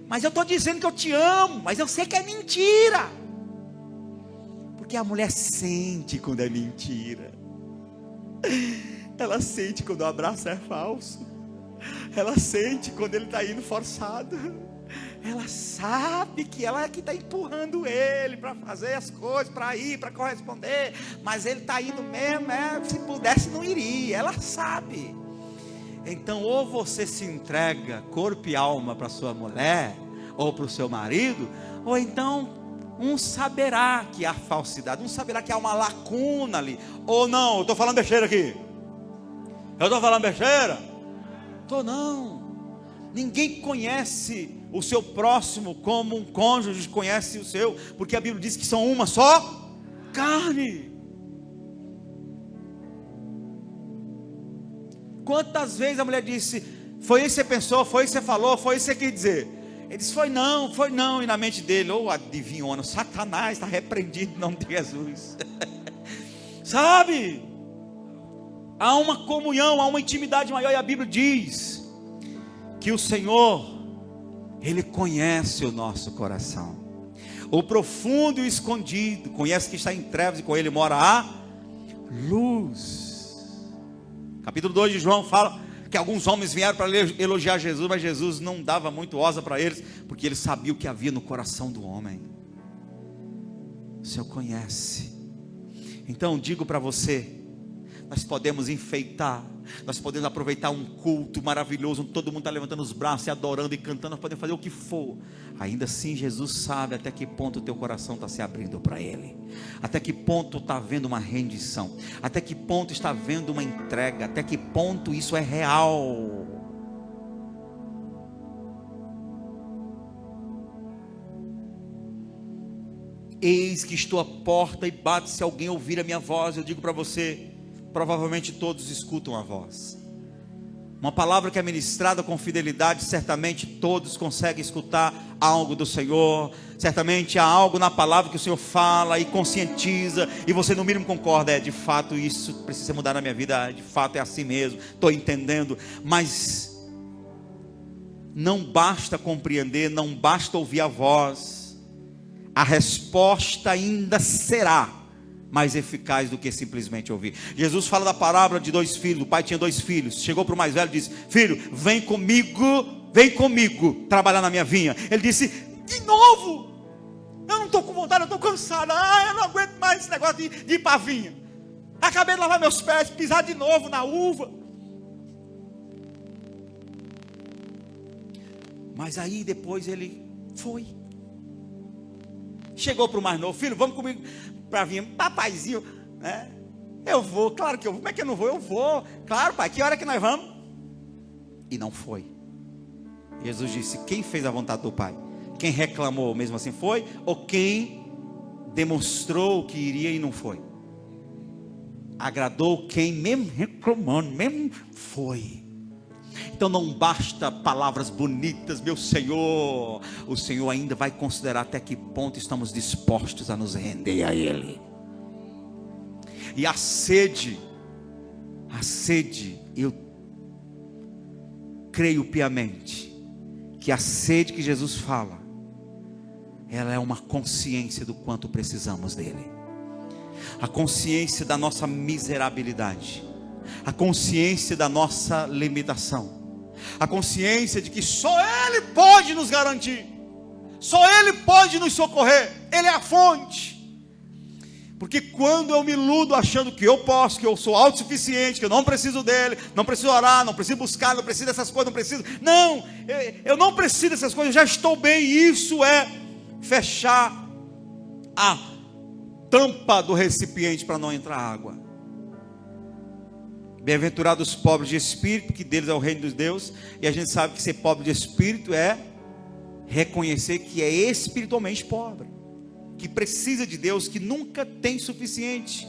Mas eu estou dizendo que eu te amo, mas eu sei que é mentira. Porque a mulher sente quando é mentira. Ela sente quando o abraço é falso. Ela sente quando ele está indo forçado. Ela sabe que ela é que está empurrando ele para fazer as coisas, para ir, para corresponder. Mas ele está indo mesmo, se pudesse não iria. Ela sabe. Então, ou você se entrega corpo e alma para sua mulher, ou para o seu marido, ou então um saberá que há falsidade, um saberá que há uma lacuna ali. Ou não, eu estou falando besteira aqui? Eu estou falando besteira? Estou não. Ninguém conhece o seu próximo como um cônjuge conhece o seu, porque a Bíblia diz que são uma só carne. Quantas vezes a mulher disse: foi isso que você pensou, foi isso que você falou, foi isso que você quis dizer? Ele disse: foi não, e na mente dele: oh, adivinhona, Satanás está repreendido em nome de Jesus. Sabe? Há uma comunhão, há uma intimidade maior, e a Bíblia diz que o Senhor, Ele conhece o nosso coração, o profundo e o escondido, conhece que está em trevas e com Ele mora a luz. Capítulo 2 de João fala que alguns homens vieram para elogiar Jesus, mas Jesus não dava muito osa para eles, porque ele sabia o que havia no coração do homem. O Senhor conhece. Então digo para você, nós podemos enfeitar, nós podemos aproveitar um culto maravilhoso, onde todo mundo está levantando os braços e adorando e cantando, nós podemos fazer o que for. Ainda assim Jesus sabe até que ponto o teu coração está se abrindo para Ele, até que ponto está havendo uma rendição, até que ponto está havendo uma entrega, até que ponto isso é real. Eis que estou à porta e bato, se alguém ouvir a minha voz. Eu digo para você, provavelmente todos escutam a voz. Uma palavra que é ministrada com fidelidade, certamente todos conseguem escutar algo do Senhor. Certamente há algo na palavra que o Senhor fala e conscientiza, e você no mínimo concorda: de fato isso precisa mudar na minha vida, de fato é assim mesmo, estou entendendo. Mas não basta compreender, não basta ouvir a voz, a resposta ainda será mais eficaz do que simplesmente ouvir. Jesus fala da parábola de 2 filhos. O pai tinha 2 filhos, chegou para o mais velho e disse: filho, vem comigo trabalhar na minha vinha. Ele disse: de novo? Eu não estou com vontade, eu estou cansado, eu não aguento mais esse negócio de ir para a vinha. Acabei de lavar meus pés, pisar de novo na uva. Mas aí depois ele foi. Chegou para o mais novo: filho, vamos comigo para vir. Papaizinho, né? Eu vou, claro que eu vou. Como é que eu não vou? Eu vou, claro, pai, que hora que nós vamos? E não foi. Jesus disse: quem fez a vontade do Pai? Quem reclamou mesmo assim foi? Ou quem demonstrou que iria e não foi? Agradou quem mesmo reclamando, mesmo foi. Então não basta palavras bonitas, meu Senhor. O Senhor ainda vai considerar até que ponto estamos dispostos a nos render a Ele. E a sede, eu creio piamente que a sede que Jesus fala, ela é uma consciência do quanto precisamos dele. A consciência da nossa miserabilidade, a consciência da nossa limitação, a consciência de que só Ele pode nos garantir, só Ele pode nos socorrer, Ele é a fonte. Porque quando eu me iludo achando que eu posso, que eu sou autossuficiente, que eu não preciso dele, não preciso orar, não preciso buscar, não preciso dessas coisas, eu não preciso dessas coisas, eu já estou bem. Isso é fechar a tampa do recipiente para não entrar água. Bem-aventurados os pobres de espírito, que deles é o reino dos Deus. E a gente sabe que ser pobre de espírito é reconhecer que é espiritualmente pobre, que precisa de Deus, que nunca tem suficiente.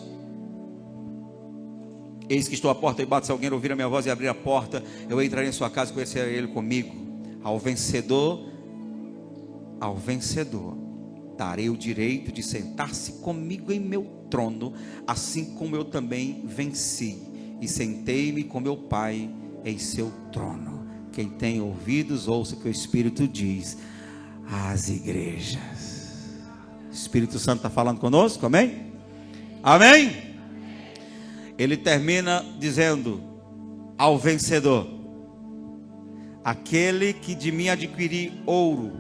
Eis que estou à porta e bato. Se alguém ouvir a minha voz e abrir a porta, eu entrarei em sua casa e conhecerei ele comigo. Ao vencedor darei o direito de sentar-se comigo em meu trono, assim como eu também venci e sentei-me com meu Pai em seu trono. Quem tem ouvidos, ouça o que o Espírito diz às igrejas. O Espírito Santo está falando conosco, amém? Amém? Ele termina dizendo: ao vencedor, aquele que de mim adquirir ouro,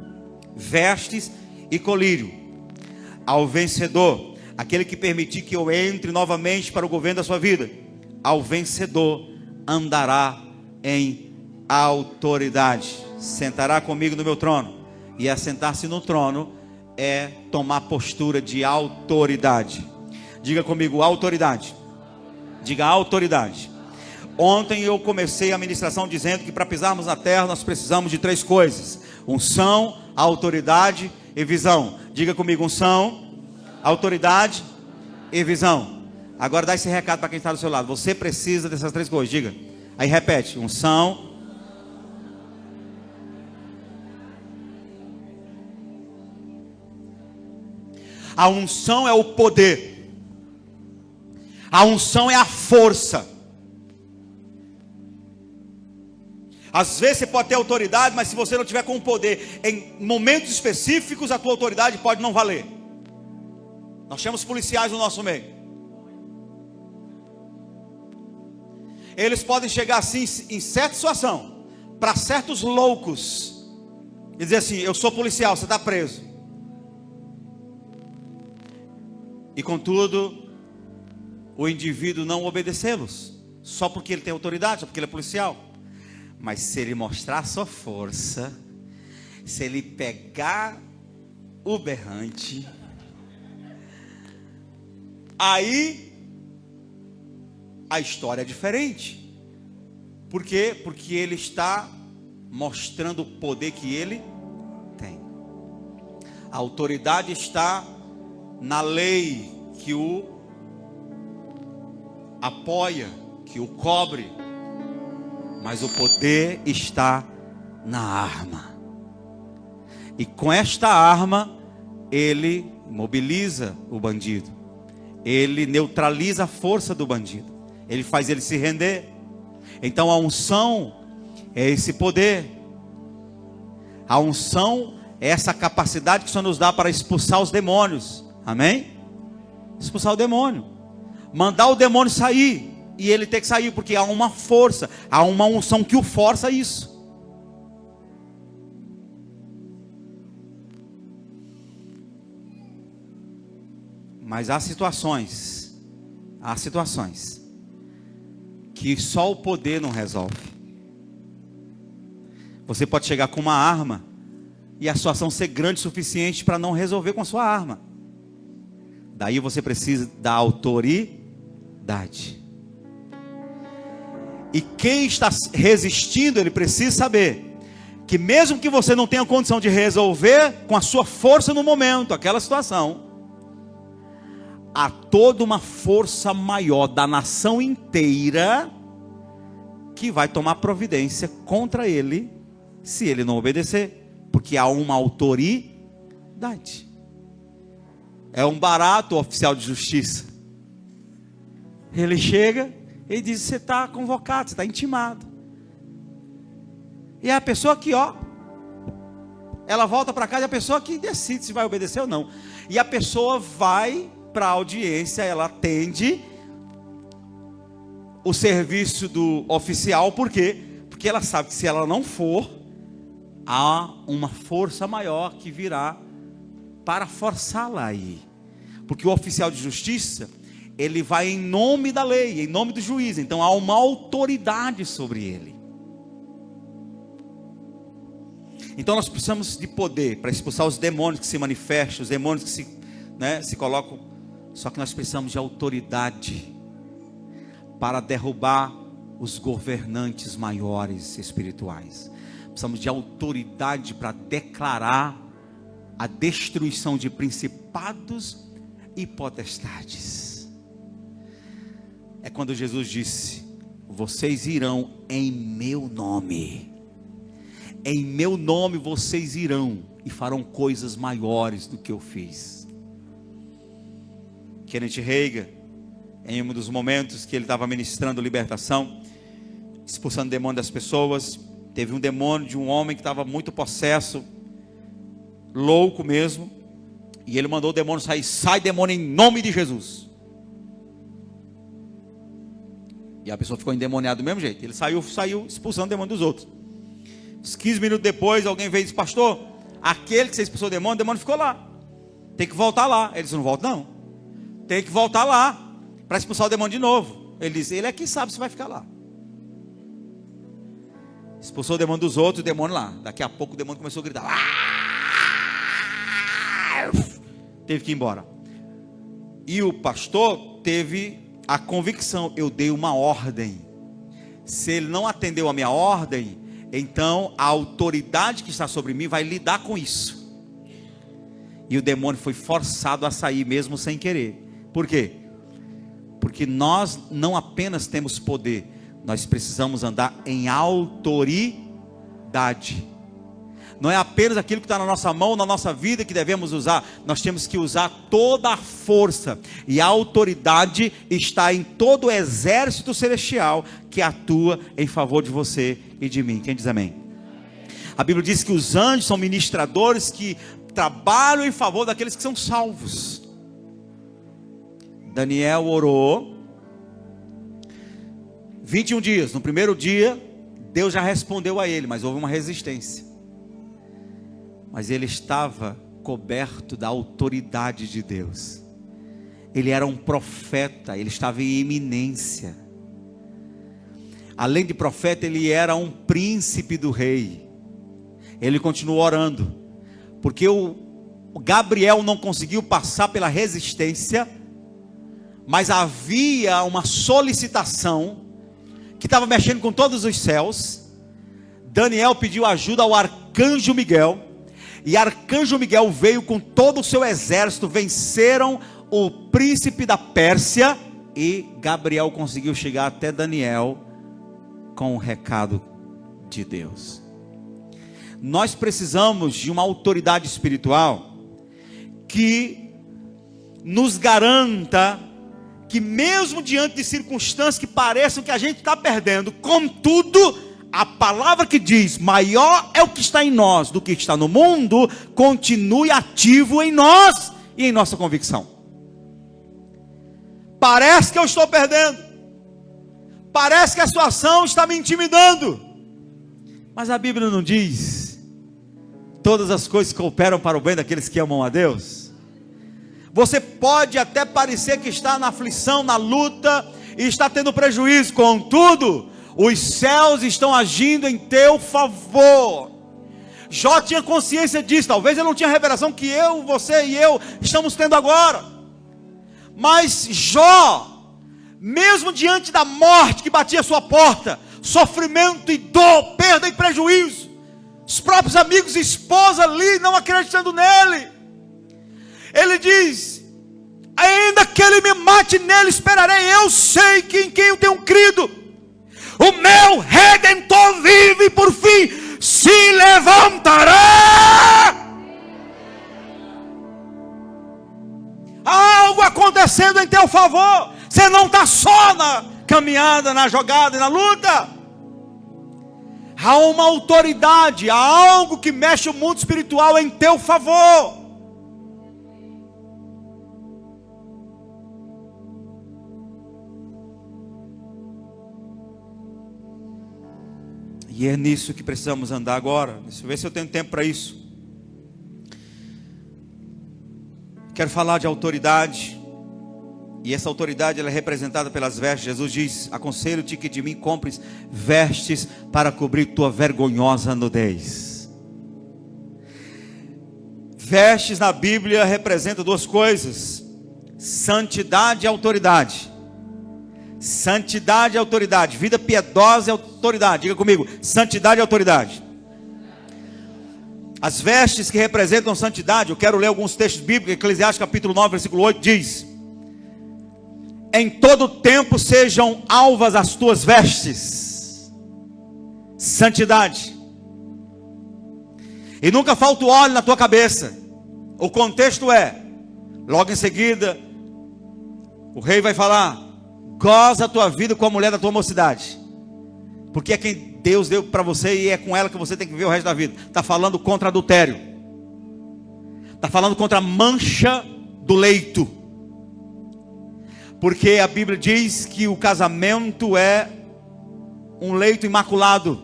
vestes e colírio. Ao vencedor, aquele que permitir que eu entre novamente para o governo da sua vida. Ao vencedor, andará em autoridade, sentará comigo no meu trono. E assentar-se no trono é tomar postura de autoridade. Diga comigo: autoridade. Diga: autoridade. Ontem eu comecei a ministração dizendo que para pisarmos na terra nós precisamos de 3 coisas: unção, autoridade e visão. Diga comigo: unção, autoridade e visão. Agora dá esse recado para quem está do seu lado. Você precisa dessas 3 coisas. Diga. Aí repete: unção. A unção é o poder. A unção é a força. Às vezes você pode ter autoridade, mas se você não tiver com o poder, em momentos específicos, a tua autoridade pode não valer. Nós temos policiais no nosso meio. Eles podem chegar assim, em certa situação, para certos loucos, e dizer assim: eu sou policial, você está preso. E contudo, o indivíduo não obedecê-los, só porque ele tem autoridade, só porque ele é policial. Mas se ele mostrar sua força, se ele pegar o berrante, aí a história é diferente. Por quê? Porque ele está mostrando o poder que ele tem. A autoridade está na lei que o apoia, que o cobre. Mas o poder está na arma. E com esta arma, ele mobiliza o bandido. Ele neutraliza a força do bandido. Ele faz ele se render. Então a unção é esse poder. A unção é essa capacidade que o Senhor nos dá para expulsar os demônios. Amém? Expulsar o demônio. Mandar o demônio sair. E ele tem que sair, porque há uma força, há uma unção que o força a isso. Mas há situações que só o poder não resolve. Você pode chegar com uma arma e a situação ser grande o suficiente para não resolver com a sua arma. Daí você precisa da autoridade. E quem está resistindo, ele precisa saber que mesmo que você não tenha condição de resolver com a sua força no momento, aquela situação, há toda uma força maior da nação inteira que vai tomar providência contra ele, se ele não obedecer, porque há uma autoridade. É um barato o oficial de justiça. Ele chega e diz: você está convocado, você está intimado. E é a pessoa que, ela volta para casa, e a pessoa que decide se vai obedecer ou não. E a pessoa vai para a audiência, ela atende o serviço do oficial. Por quê? Porque ela sabe que se ela não for, há uma força maior que virá para forçá-la a ir. Porque o oficial de justiça, ele vai em nome da lei, em nome do juiz. Então há uma autoridade sobre ele. Então nós precisamos de poder para expulsar os demônios que se manifestam, os demônios que se colocam. Só que nós precisamos de autoridade para derrubar os governantes maiores espirituais. Precisamos de autoridade para declarar a destruição de principados e potestades. É quando Jesus disse: vocês irão em meu nome. Em meu nome vocês irão e farão coisas maiores do que eu fiz. Kenneth Hagin, em um dos momentos que ele estava ministrando libertação, expulsando demônio das pessoas, teve um demônio de um homem que estava muito possesso, louco mesmo, e ele mandou o demônio sair: sai demônio em nome de Jesus. E a pessoa ficou endemoniada do mesmo jeito. Ele saiu expulsando o demônio dos outros. Uns 15 minutos depois, alguém veio e disse: pastor, aquele que você expulsou o demônio ficou lá, tem que voltar lá. Ele disse: não volta não, tem que voltar lá para expulsar o demônio de novo. Ele disse: ele é que sabe se vai ficar lá. Expulsou o demônio dos outros, o demônio lá. Daqui a pouco o demônio começou a gritar: teve que ir embora. E o pastor teve a convicção: eu dei uma ordem, se ele não atendeu a minha ordem, então a autoridade que está sobre mim vai lidar com isso. E o demônio foi forçado a sair mesmo sem querer. Por quê? Porque nós não apenas temos poder, nós precisamos andar em autoridade. Não é apenas aquilo que está na nossa mão, na nossa vida, que devemos usar. Nós temos que usar toda a força. E a autoridade está em todo o exército celestial que atua em favor de você e de mim. Quem diz amém? A Bíblia diz que os anjos são ministradores que trabalham em favor daqueles que são salvos. Daniel orou 21 dias. No primeiro dia, Deus já respondeu a ele, mas houve uma resistência. Mas ele estava coberto da autoridade de Deus. Ele era um profeta, ele estava em eminência. Além de profeta, ele era um príncipe do rei. Ele continuou orando, porque o Gabriel não conseguiu passar pela resistência, mas havia uma solicitação que estava mexendo com todos os céus. Daniel pediu ajuda ao arcanjo Miguel, e arcanjo Miguel veio com todo o seu exército, venceram o príncipe da Pérsia, e Gabriel conseguiu chegar até Daniel com o recado de Deus. Nós precisamos de uma autoridade espiritual que nos garanta que mesmo diante de circunstâncias que pareçam que a gente está perdendo, contudo, a palavra que diz: maior é o que está em nós do que está no mundo, continue ativo em nós e em nossa convicção. Parece que eu estou perdendo, parece que a situação está me intimidando, mas a Bíblia não diz: todas as coisas cooperam para o bem daqueles que amam a Deus? Você pode até parecer que está na aflição, na luta, e está tendo prejuízo, contudo, os céus estão agindo em teu favor. Jó tinha consciência disso. Talvez ele não tinha a revelação que eu, você e eu estamos tendo agora. Mas Jó, mesmo diante da morte que batia a sua porta, sofrimento e dor, perda e prejuízo, Os próprios amigos e esposa ali não acreditando nele. Ele diz: ainda que ele me mate, nele esperarei. Eu sei que em quem eu tenho crido. O meu Redentor vive e por fim se levantará. Há algo acontecendo em teu favor. Você não está só na caminhada, na jogada e na luta. Há uma autoridade, há algo que mexe o mundo espiritual em teu favor. E é nisso que precisamos andar agora. Deixa eu ver se eu tenho tempo para isso. Quero falar de autoridade. E essa autoridade ela é representada pelas vestes. Jesus diz: aconselho-te que de mim compres vestes para cobrir tua vergonhosa nudez. Vestes na Bíblia representam duas coisas: santidade e autoridade. Santidade e autoridade. Vida piedosa e autoridade. Diga comigo: santidade e autoridade. As vestes que representam santidade, eu quero ler alguns textos bíblicos. Eclesiastes capítulo 9, versículo 8 diz: em todo tempo sejam alvas as tuas vestes. Santidade. E nunca falta o óleo na tua cabeça. O contexto é, logo em seguida, o rei vai falar: goza a tua vida com a mulher da tua mocidade, porque é quem Deus deu para você e é com ela que você tem que viver o resto da vida. Está falando contra adultério. Está falando contra a mancha do leito. Porque a Bíblia diz que o casamento é um leito imaculado.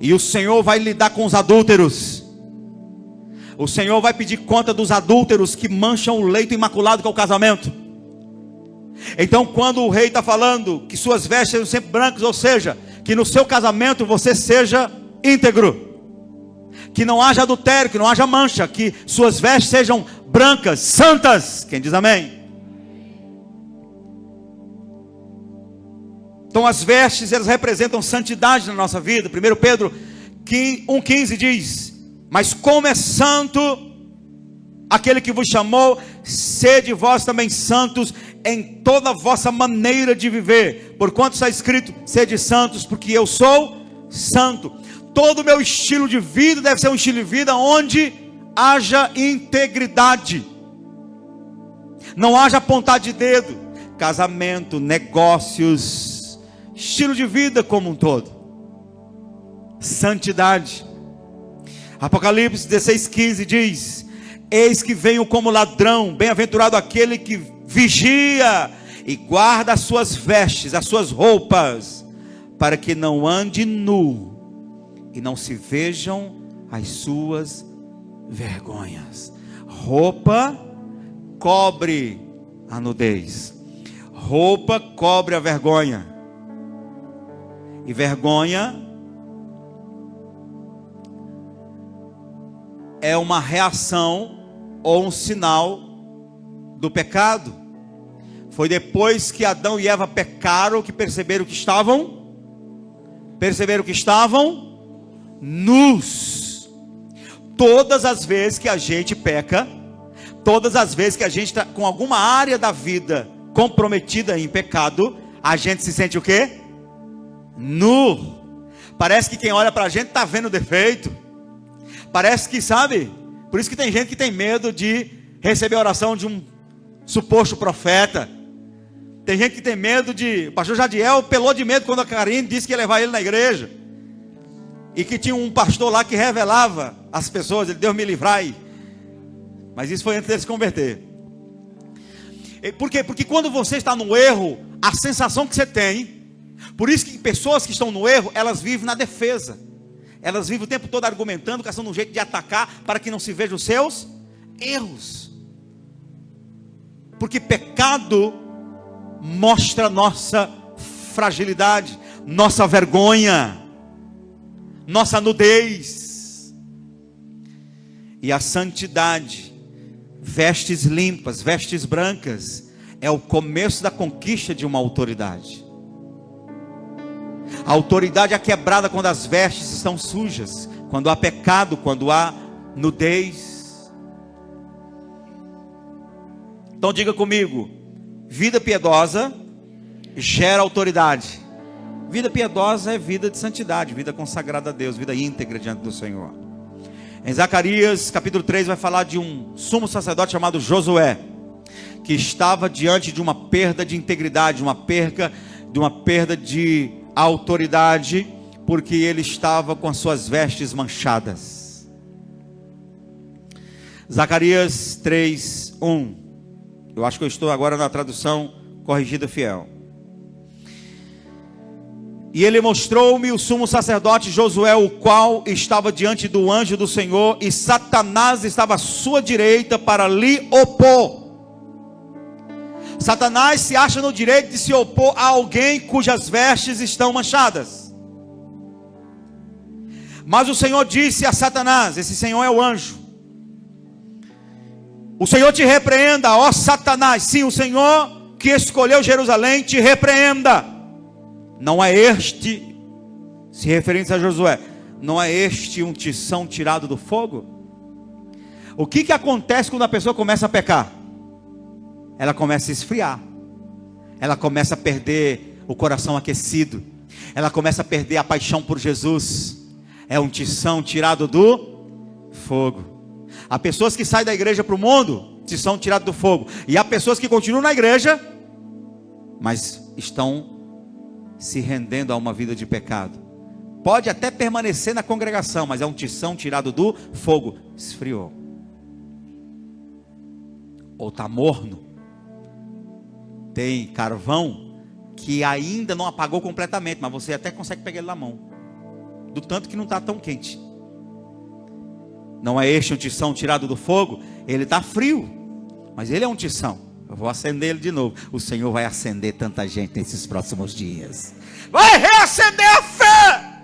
E o Senhor vai lidar com os adúlteros. O Senhor vai pedir conta dos adúlteros que mancham o leito imaculado que é o casamento. Então quando o rei está falando que suas vestes sejam sempre brancas, ou seja, que no seu casamento você seja íntegro, que não haja adultério, que não haja mancha, que suas vestes sejam brancas, santas. Quem diz amém? Então as vestes elas representam santidade na nossa vida. 1 Pedro 1,15 diz: mas como é santo aquele que vos chamou, sede vós também santos em toda a vossa maneira de viver, porquanto está escrito: sede santos, porque eu sou santo. Todo o meu estilo de vida deve ser um estilo de vida onde haja integridade, não haja apontar de dedo. Casamento, negócios, estilo de vida como um todo, santidade. Apocalipse 16,15 diz: eis que venho como ladrão, bem-aventurado aquele que vigia e guarda as suas vestes, as suas roupas, para que não ande nu e não se vejam as suas vergonhas. Roupa cobre a nudez, roupa cobre a vergonha, e vergonha é uma reação ou um sinal do pecado. Foi depois que Adão e Eva pecaram que perceberam que estavam nus. Todas as vezes que a gente peca, todas as vezes que a gente está com alguma área da vida comprometida em pecado, a gente se sente o quê? Nu. Parece que quem olha para a gente está vendo defeito. Parece que, sabe, por isso que tem gente que tem medo de receber a oração de um suposto profeta. Tem gente que tem medo de... O pastor Jadiel pelou de medo quando a Karine disse que ia levar ele na igreja, e que tinha um pastor lá que revelava as pessoas. Ele: Deus me livrai. Mas isso foi antes dele se converter. Por quê? Porque quando você está no erro, a sensação que você tem... Por isso que pessoas que estão no erro, elas vivem na defesa. Elas vivem o tempo todo argumentando, caçando um jeito de atacar, para que não se vejam os seus erros. Porque pecado mostra nossa fragilidade, nossa vergonha, nossa nudez. E a santidade, vestes limpas, vestes brancas, é o começo da conquista de uma autoridade. A autoridade é quebrada quando as vestes estão sujas, quando há pecado, quando há nudez. Então diga comigo: vida piedosa gera autoridade. Vida piedosa é vida de santidade, vida consagrada a Deus, vida íntegra diante do Senhor. Em Zacarias capítulo 3 vai falar de um sumo sacerdote chamado Josué, que estava diante de uma perda de integridade, uma perda de autoridade, porque ele estava com as suas vestes manchadas. Zacarias 3:1. Eu acho que eu estou agora na tradução corrigida fiel. E ele mostrou-me o sumo sacerdote Josué, o qual estava diante do anjo do Senhor, e Satanás estava à sua direita para lhe opor. Satanás se acha no direito de se opor a alguém cujas vestes estão manchadas. Mas o Senhor disse a Satanás, esse Senhor é o anjo: o Senhor te repreenda, ó Satanás. Sim, o Senhor que escolheu Jerusalém te repreenda. Não é este, se referindo a Josué, não é este um tição tirado do fogo? O que acontece quando a pessoa começa a pecar? Ela começa a esfriar, ela começa a perder o coração aquecido, ela começa a perder a paixão por Jesus. É um tição tirado do fogo. Há pessoas que saem da igreja para o mundo, tição tirado do fogo, e há pessoas que continuam na igreja, mas estão se rendendo a uma vida de pecado. Pode até permanecer na congregação, mas é um tição tirado do fogo. Esfriou, ou está morno. Tem carvão que ainda não apagou completamente, mas você até consegue pegar ele na mão, do tanto que não está tão quente. Não é este um tição tirado do fogo? Ele está frio, mas ele é um tição. Eu vou acender ele de novo. O Senhor vai acender tanta gente nesses próximos dias. Vai reacender a fé,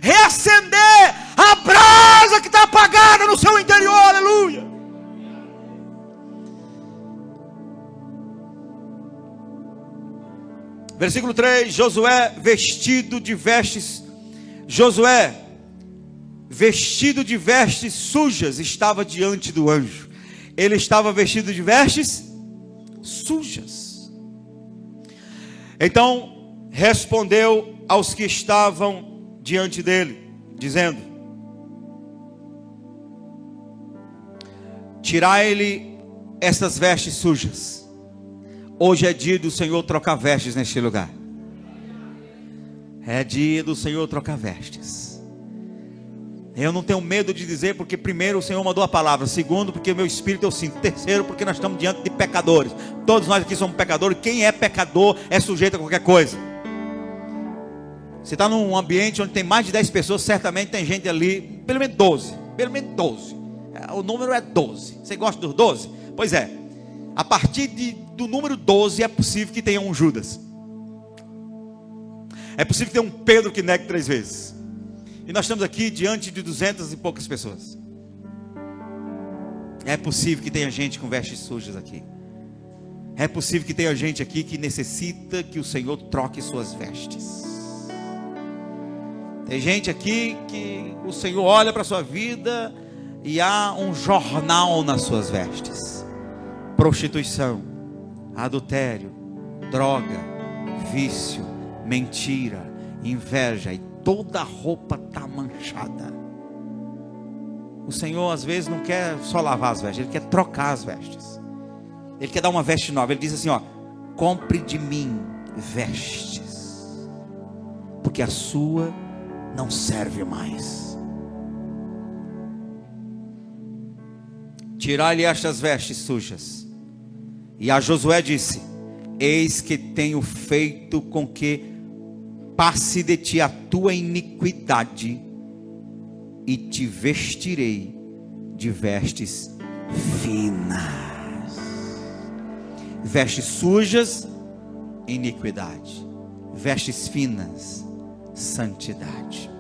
reacender a brasa que está apagada no seu interior. Aleluia. Versículo 3: Josué vestido de vestes sujas estava diante do anjo. Ele estava vestido de vestes sujas. Então respondeu aos que estavam diante dele, dizendo: tirai-lhe estas vestes sujas. Hoje é dia do Senhor trocar vestes neste lugar. É dia do Senhor trocar vestes. Eu não tenho medo de dizer, porque primeiro o Senhor mandou a palavra, segundo porque o meu espírito eu sinto, terceiro porque nós estamos diante de pecadores. Todos nós aqui somos pecadores. Quem é pecador é sujeito a qualquer coisa. Você está num ambiente onde tem mais de 10 pessoas, certamente tem gente ali, pelo menos 12. O número é 12. Você gosta dos 12? Pois é. A partir do número 12 é possível que tenha um Judas. É possível que tenha um Pedro que negue 3 vezes. E nós estamos aqui diante de 200 e poucas pessoas. É possível que tenha gente com vestes sujas aqui. É possível que tenha gente aqui que necessita que o Senhor troque suas vestes. Tem gente aqui que o Senhor olha para a sua vida e há um jornal nas suas vestes: prostituição, adultério, droga, vício, mentira, inveja, e toda a roupa está manchada. O Senhor às vezes não quer só lavar as vestes, Ele quer trocar as vestes. Ele quer dar uma veste nova. Ele diz assim: ó, compre de mim vestes, porque a sua não serve mais. Tirai-lhe estas vestes sujas. E a Josué disse: eis que tenho feito com que passe de ti a tua iniquidade, e te vestirei de vestes finas. Vestes sujas, iniquidade. Vestes finas, santidade.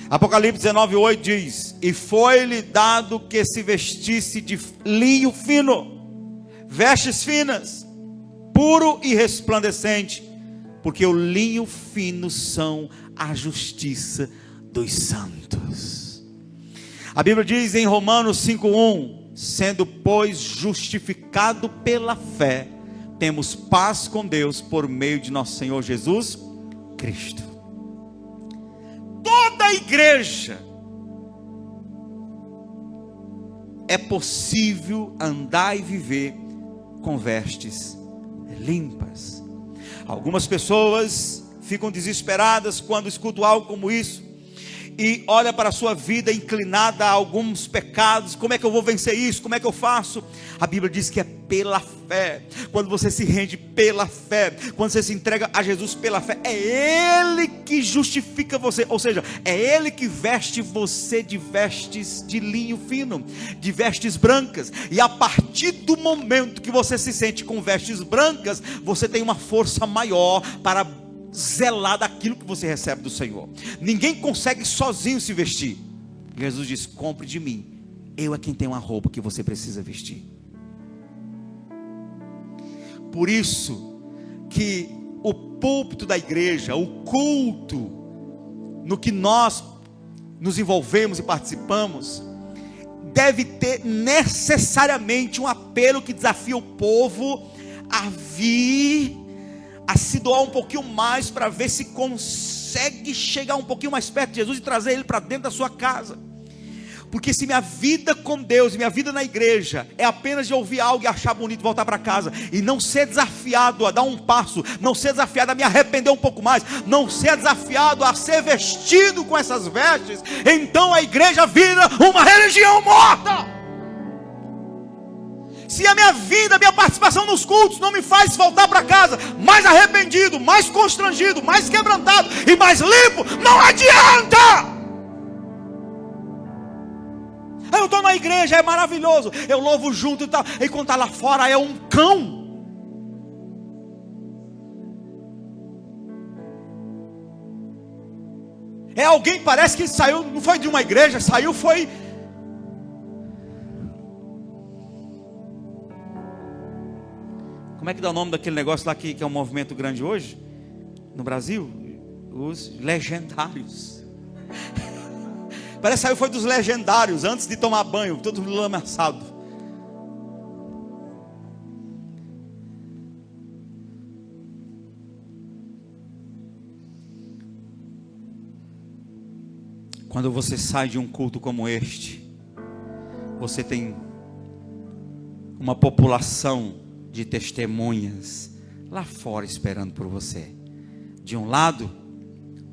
Apocalipse 19:8 diz: e foi-lhe dado que se vestisse de linho fino, vestes finas, puro e resplandecente, porque o linho fino são a justiça dos santos. A Bíblia diz em Romanos 5:1: sendo, pois, justificado pela fé, temos paz com Deus por meio de nosso Senhor Jesus Cristo. Toda a igreja é possível andar e viver com vestes limpas. Algumas pessoas ficam desesperadas quando escutam algo como isso e olha para a sua vida inclinada a alguns pecados. Como é que eu vou vencer isso? Como é que eu faço? A Bíblia diz que é pela fé. Quando você se rende pela fé, quando você se entrega a Jesus pela fé, é Ele que justifica você. Ou seja, é Ele que veste você de vestes de linho fino, de vestes brancas. E a partir do momento que você se sente com vestes brancas, você tem uma força maior para zelar daquilo que você recebe do Senhor. Ninguém consegue sozinho se vestir. Jesus diz: compre de mim, eu é quem tem uma roupa que você precisa vestir. Por isso que o púlpito da igreja, o culto no que nós nos envolvemos e participamos, deve ter necessariamente um apelo que desafia o povo a vir, a se doar um pouquinho mais, para ver se consegue chegar um pouquinho mais perto de Jesus e trazer Ele para dentro da sua casa. Porque se minha vida com Deus, minha vida na igreja é apenas de ouvir algo e achar bonito, voltar para casa e não ser desafiado a dar um passo, não ser desafiado a me arrepender um pouco mais, não ser desafiado a ser vestido com essas vestes, então a igreja vira uma religião morta. Se a minha vida, a minha participação nos cultos não me faz voltar para casa mais arrependido, mais constrangido, mais quebrantado e mais limpo, não adianta. Eu estou na igreja, é maravilhoso, eu louvo junto e tal, e quando está lá fora é um cão. É alguém, parece que saiu, não foi de uma igreja, saiu, foi... Como é que dá o nome daquele negócio lá que é um movimento grande hoje, no Brasil? Os legendários. Parece que saiu, foi dos legendários, antes de tomar banho, todo lamaçado. Quando você sai de um culto como este, você tem uma população de testemunhas lá fora esperando por você. De um lado,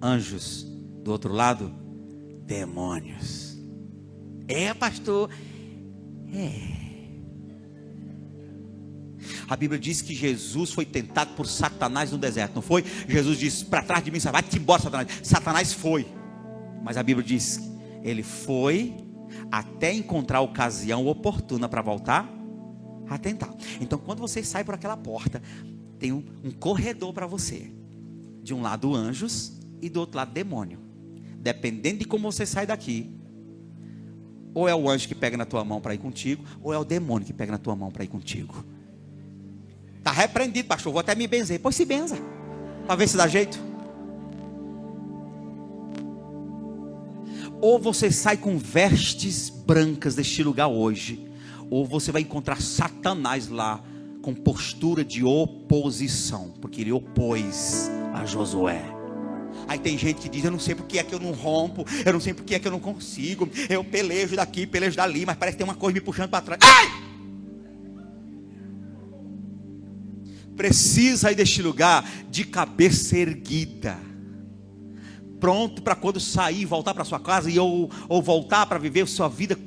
anjos. Do outro lado, demônios. É, pastor. É. A Bíblia diz que Jesus foi tentado por Satanás no deserto, não foi? Jesus disse: para trás de mim, vai-te embora, Satanás. Satanás foi. Mas a Bíblia diz que ele foi até encontrar a ocasião oportuna para voltar a tentar. Então, quando você sai por aquela porta, tem um corredor para você. De um lado anjos e do outro lado demônio. Dependendo de como você sai daqui, ou é o anjo que pega na tua mão para ir contigo, ou é o demônio que pega na tua mão para ir contigo. Está repreendido, pastor, vou até me benzer. Pois se benza, para ver se dá jeito. Ou você sai com vestes brancas deste lugar hoje, ou você vai encontrar Satanás lá com postura de oposição, porque ele opôs a Josué. Aí tem gente que diz: eu não sei porque é que eu não rompo, eu não sei porque é que eu não consigo, eu pelejo daqui, pelejo dali, mas parece que tem uma coisa me puxando para trás. Ai! Precisa ir deste lugar de cabeça erguida, pronto para quando sair, voltar para sua casa ou voltar para viver sua vida,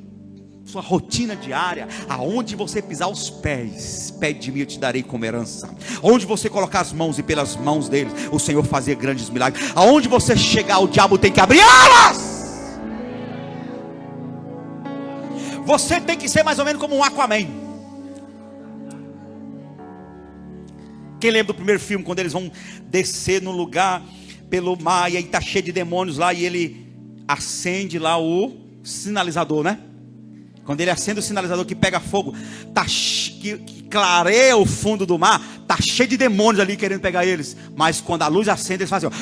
sua rotina diária. Aonde você pisar os pés, pede de mim, eu te darei como herança. Onde você colocar as mãos, e pelas mãos dele o Senhor fazia grandes milagres. Aonde você chegar, o diabo tem que abrir alas. Você tem que ser mais ou menos como um Aquaman. Quem lembra do primeiro filme, quando eles vão descer no lugar pelo mar, e aí está cheio de demônios lá, e ele acende lá o sinalizador, né? Quando ele acende o sinalizador que pega fogo, que clareia o fundo do mar, está cheio de demônios ali querendo pegar eles. Mas quando a luz acende, eles fazem, ó,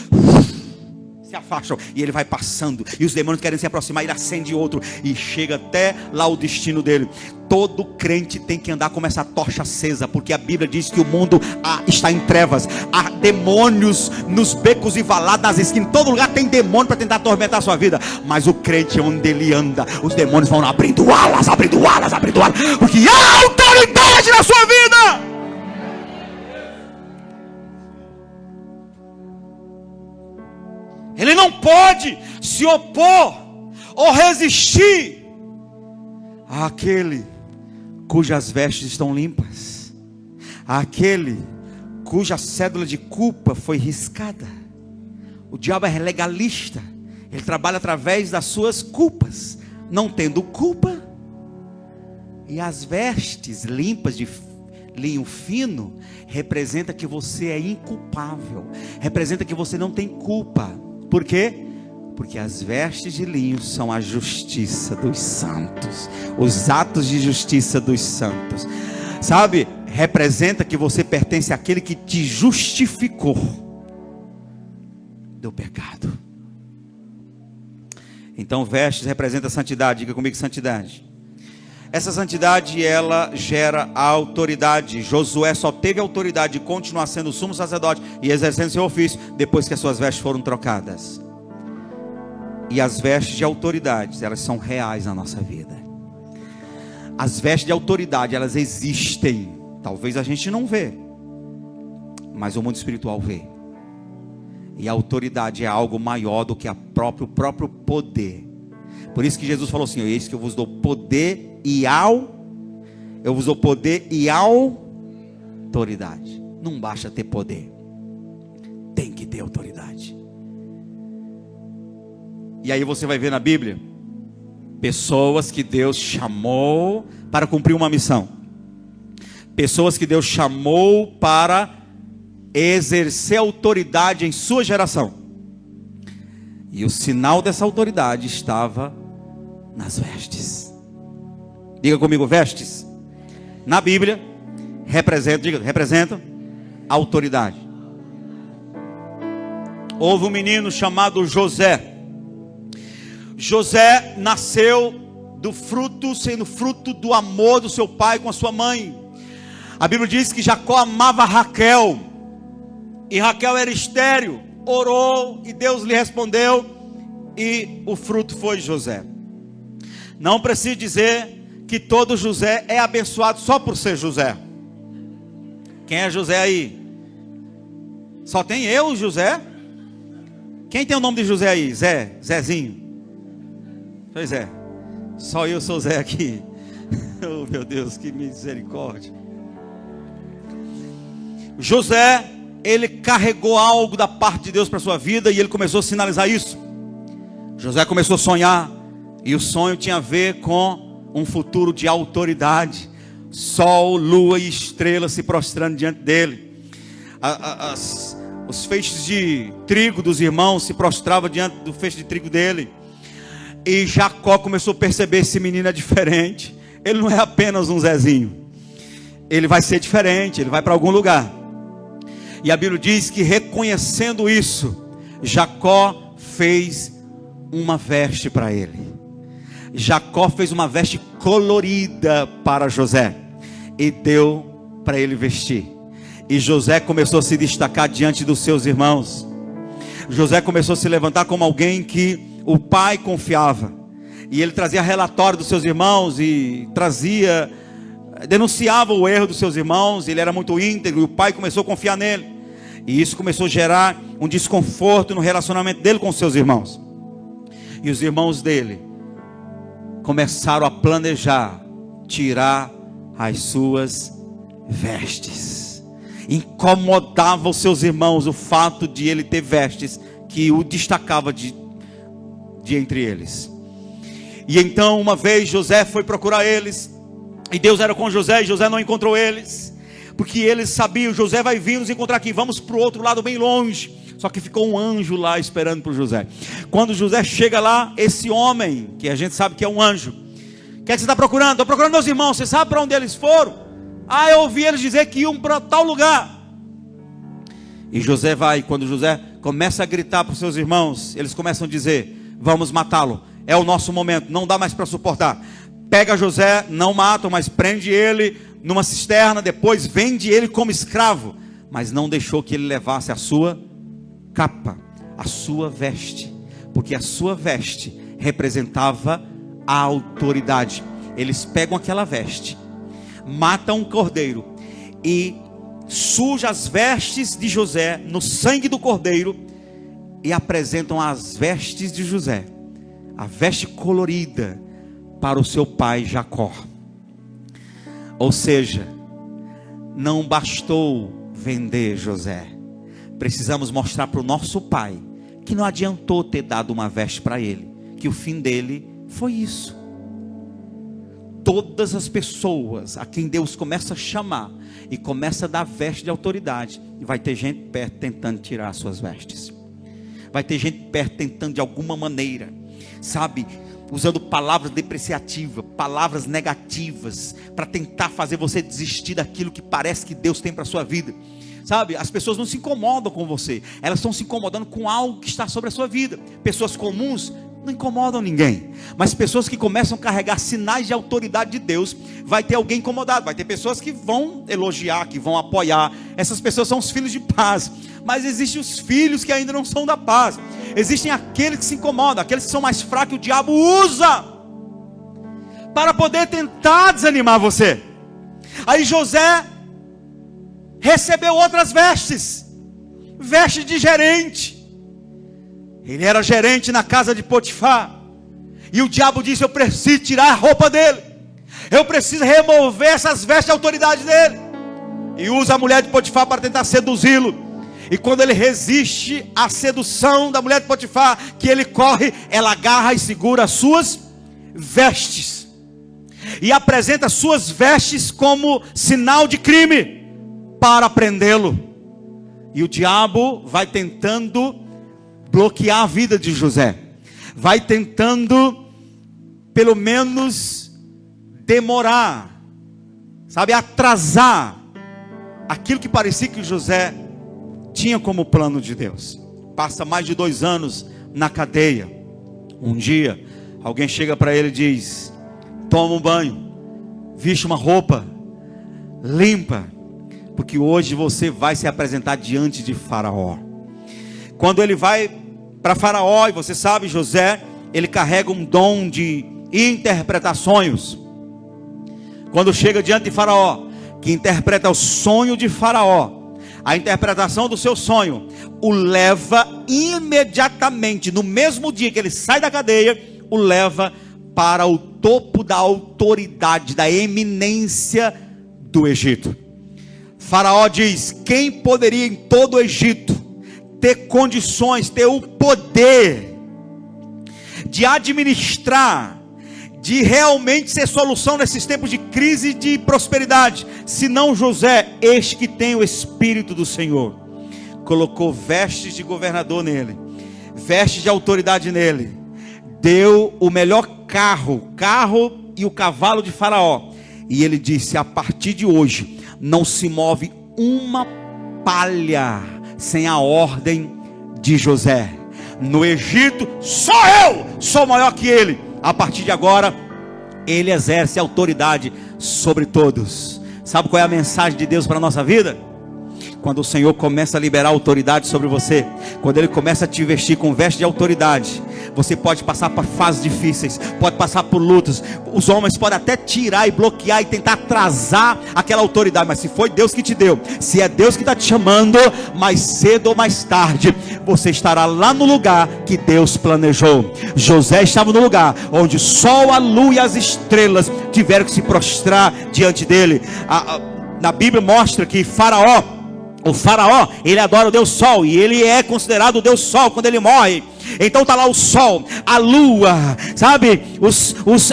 se afastam, e ele vai passando, e os demônios querem se aproximar, ele acende outro, e chega até lá o destino dele. Todo crente tem que andar com essa tocha acesa, porque a Bíblia diz que o mundo está em trevas, há demônios nos becos e valadas, nas esquinas, em todo lugar tem demônio para tentar atormentar a sua vida, mas o crente, onde ele anda, os demônios vão abrindo alas, porque há autoridade na sua vida. Ele não pode se opor ou resistir àquele cujas vestes estão limpas, àquele cuja cédula de culpa foi riscada. O diabo é legalista, ele trabalha através das suas culpas, não tendo culpa. E as vestes limpas de linho fino representa que você é inculpável, representa que você não tem culpa. Por quê? Porque as vestes de linho são a justiça dos santos, os atos de justiça dos santos, sabe? Representa que você pertence àquele que te justificou do pecado. Então vestes representa santidade. Diga comigo, santidade. Essa santidade, ela gera a autoridade. Josué só teve autoridade de continuar sendo sumo sacerdote e exercendo seu ofício depois que as suas vestes foram trocadas. E as vestes de autoridade, elas são reais na nossa vida. As vestes de autoridade, elas existem. Talvez a gente não vê, mas o mundo espiritual vê. E a autoridade é algo maior do que o próprio poder. Por isso que Jesus falou assim: eis que eu vos dou poder e autoridade. Não basta ter poder, tem que ter autoridade. E aí você vai ver na Bíblia pessoas que Deus chamou para cumprir uma missão, pessoas que Deus chamou para exercer autoridade em sua geração, e o sinal dessa autoridade estava nas vestes. Diga comigo, vestes na Bíblia representam autoridade. Houve um menino chamado José. José nasceu sendo fruto do amor do seu pai com a sua mãe. A Bíblia diz que Jacó amava Raquel, e Raquel era estéril, orou e Deus lhe respondeu, e o fruto foi José. Não preciso dizer que todo José é abençoado só por ser José. Quem é José aí? Só tem eu, José? Quem tem o nome de José aí? Zezinho. Pois é, só eu sou Zé aqui. Oh meu Deus, que misericórdia. José, ele carregou algo da parte de Deus para a sua vida, e ele começou a sinalizar isso. José começou a sonhar, e o sonho tinha a ver com um futuro de autoridade. Sol, lua e estrelas se prostrando diante dele. Os feixes de trigo dos irmãos se prostravam diante do feixe de trigo dele. E Jacó começou a perceber: esse menino é diferente, ele não é apenas um Zezinho, ele vai ser diferente, ele vai para algum lugar. E a Bíblia diz que, reconhecendo isso, Jacó fez uma veste para ele. Jacó fez uma veste colorida para José e deu para ele vestir. E José começou a se destacar diante dos seus irmãos. José começou a se levantar como alguém que o pai confiava, e ele trazia relatório dos seus irmãos e denunciava o erro dos seus irmãos. Ele era muito íntegro, e o pai começou a confiar nele, e isso começou a gerar um desconforto no relacionamento dele com os seus irmãos. E os irmãos dele começaram a planejar tirar as suas vestes. Incomodava os seus irmãos o fato de ele ter vestes que o destacava de entre eles. E então, uma vez, José foi procurar eles, e Deus era com José, e José não encontrou eles, porque eles sabiam: José vai vir nos encontrar aqui, vamos para o outro lado bem longe. Só que ficou um anjo lá esperando por José. Quando José chega lá, esse homem, que a gente sabe que é um anjo: o que é que você está procurando? Estou procurando meus irmãos, você sabe para onde eles foram? Eu ouvi eles dizer que iam para tal lugar. E José vai, quando José começa a gritar para os seus irmãos, eles começam a dizer: vamos matá-lo, é o nosso momento, não dá mais para suportar. Pega José, não matam, mas prende ele numa cisterna, depois vende ele como escravo, mas não deixou que ele levasse a sua capa, a sua veste, porque a sua veste representava a autoridade. Eles pegam aquela veste, matam um cordeiro e sujam as vestes de José no sangue do cordeiro e apresentam as vestes de José, a veste colorida, para o seu pai Jacó. Ou seja, não bastou vender José, precisamos mostrar para o nosso pai que não adiantou ter dado uma veste para ele, que o fim dele foi isso. Todas as pessoas a quem Deus começa a chamar e começa a dar veste de autoridade, e vai ter gente perto tentando tirar as suas vestes, vai ter gente perto tentando de alguma maneira, sabe, usando palavras depreciativas, palavras negativas, para tentar fazer você desistir daquilo que parece que Deus tem para a sua vida. Sabe, as pessoas não se incomodam com você, elas estão se incomodando com algo que está sobre a sua vida. Pessoas comuns não incomodam ninguém, mas pessoas que começam a carregar sinais de autoridade de Deus, vai ter alguém incomodado, vai ter pessoas que vão elogiar, que vão apoiar. Essas pessoas são os filhos de paz, mas existem os filhos que ainda não são da paz. Existem aqueles que se incomodam, aqueles que são mais fracos, o diabo usa para poder tentar desanimar você. Aí José recebeu outras vestes, veste de gerente. Ele era gerente na casa de Potifar, e o diabo disse: eu preciso tirar a roupa dele, eu preciso remover essas vestes de autoridade dele, e usa a mulher de Potifar para tentar seduzi-lo. E quando ele resiste à sedução da mulher de Potifar, que ele corre, ela agarra e segura as suas vestes, e apresenta as suas vestes como sinal de crime para prendê-lo. E o diabo vai tentando bloquear a vida de José, vai tentando pelo menos demorar, sabe, atrasar aquilo que parecia que José tinha como plano de Deus. Passa mais de 2 anos na cadeia. Um dia alguém chega para ele e diz: toma um banho, veste uma roupa limpa, porque hoje você vai se apresentar diante de Faraó. Quando ele vai para Faraó, e você sabe, José, ele carrega um dom de interpretar sonhos. Quando chega diante de Faraó, que interpreta o sonho de Faraó, a interpretação do seu sonho o leva imediatamente, no mesmo dia que ele sai da cadeia, o leva para o topo da autoridade, da eminência do Egito. Faraó diz: quem poderia em todo o Egito ter condições, ter o poder de administrar, de realmente ser solução nesses tempos de crise e de prosperidade, senão José, este que tem o Espírito do Senhor. Colocou vestes de governador nele, vestes de autoridade nele, deu o melhor carro e o cavalo de Faraó, e ele disse: a partir de hoje não se move uma palha sem a ordem de José. No Egito, só eu sou maior que ele. A partir de agora, ele exerce autoridade sobre todos. Sabe qual é a mensagem de Deus para a nossa vida? Quando o Senhor começa a liberar autoridade sobre você, quando Ele começa a te vestir com veste de autoridade, você pode passar por fases difíceis, pode passar por lutas, os homens podem até tirar e bloquear e tentar atrasar aquela autoridade, mas se foi Deus que te deu, se é Deus que está te chamando, mais cedo ou mais tarde, você estará lá no lugar que Deus planejou. José estava no lugar onde o sol, a lua e as estrelas tiveram que se prostrar diante dele. Na Bíblia mostra que o faraó, ele adora o Deus Sol, e ele é considerado o Deus Sol quando ele morre. Então está lá o sol, a lua, sabe,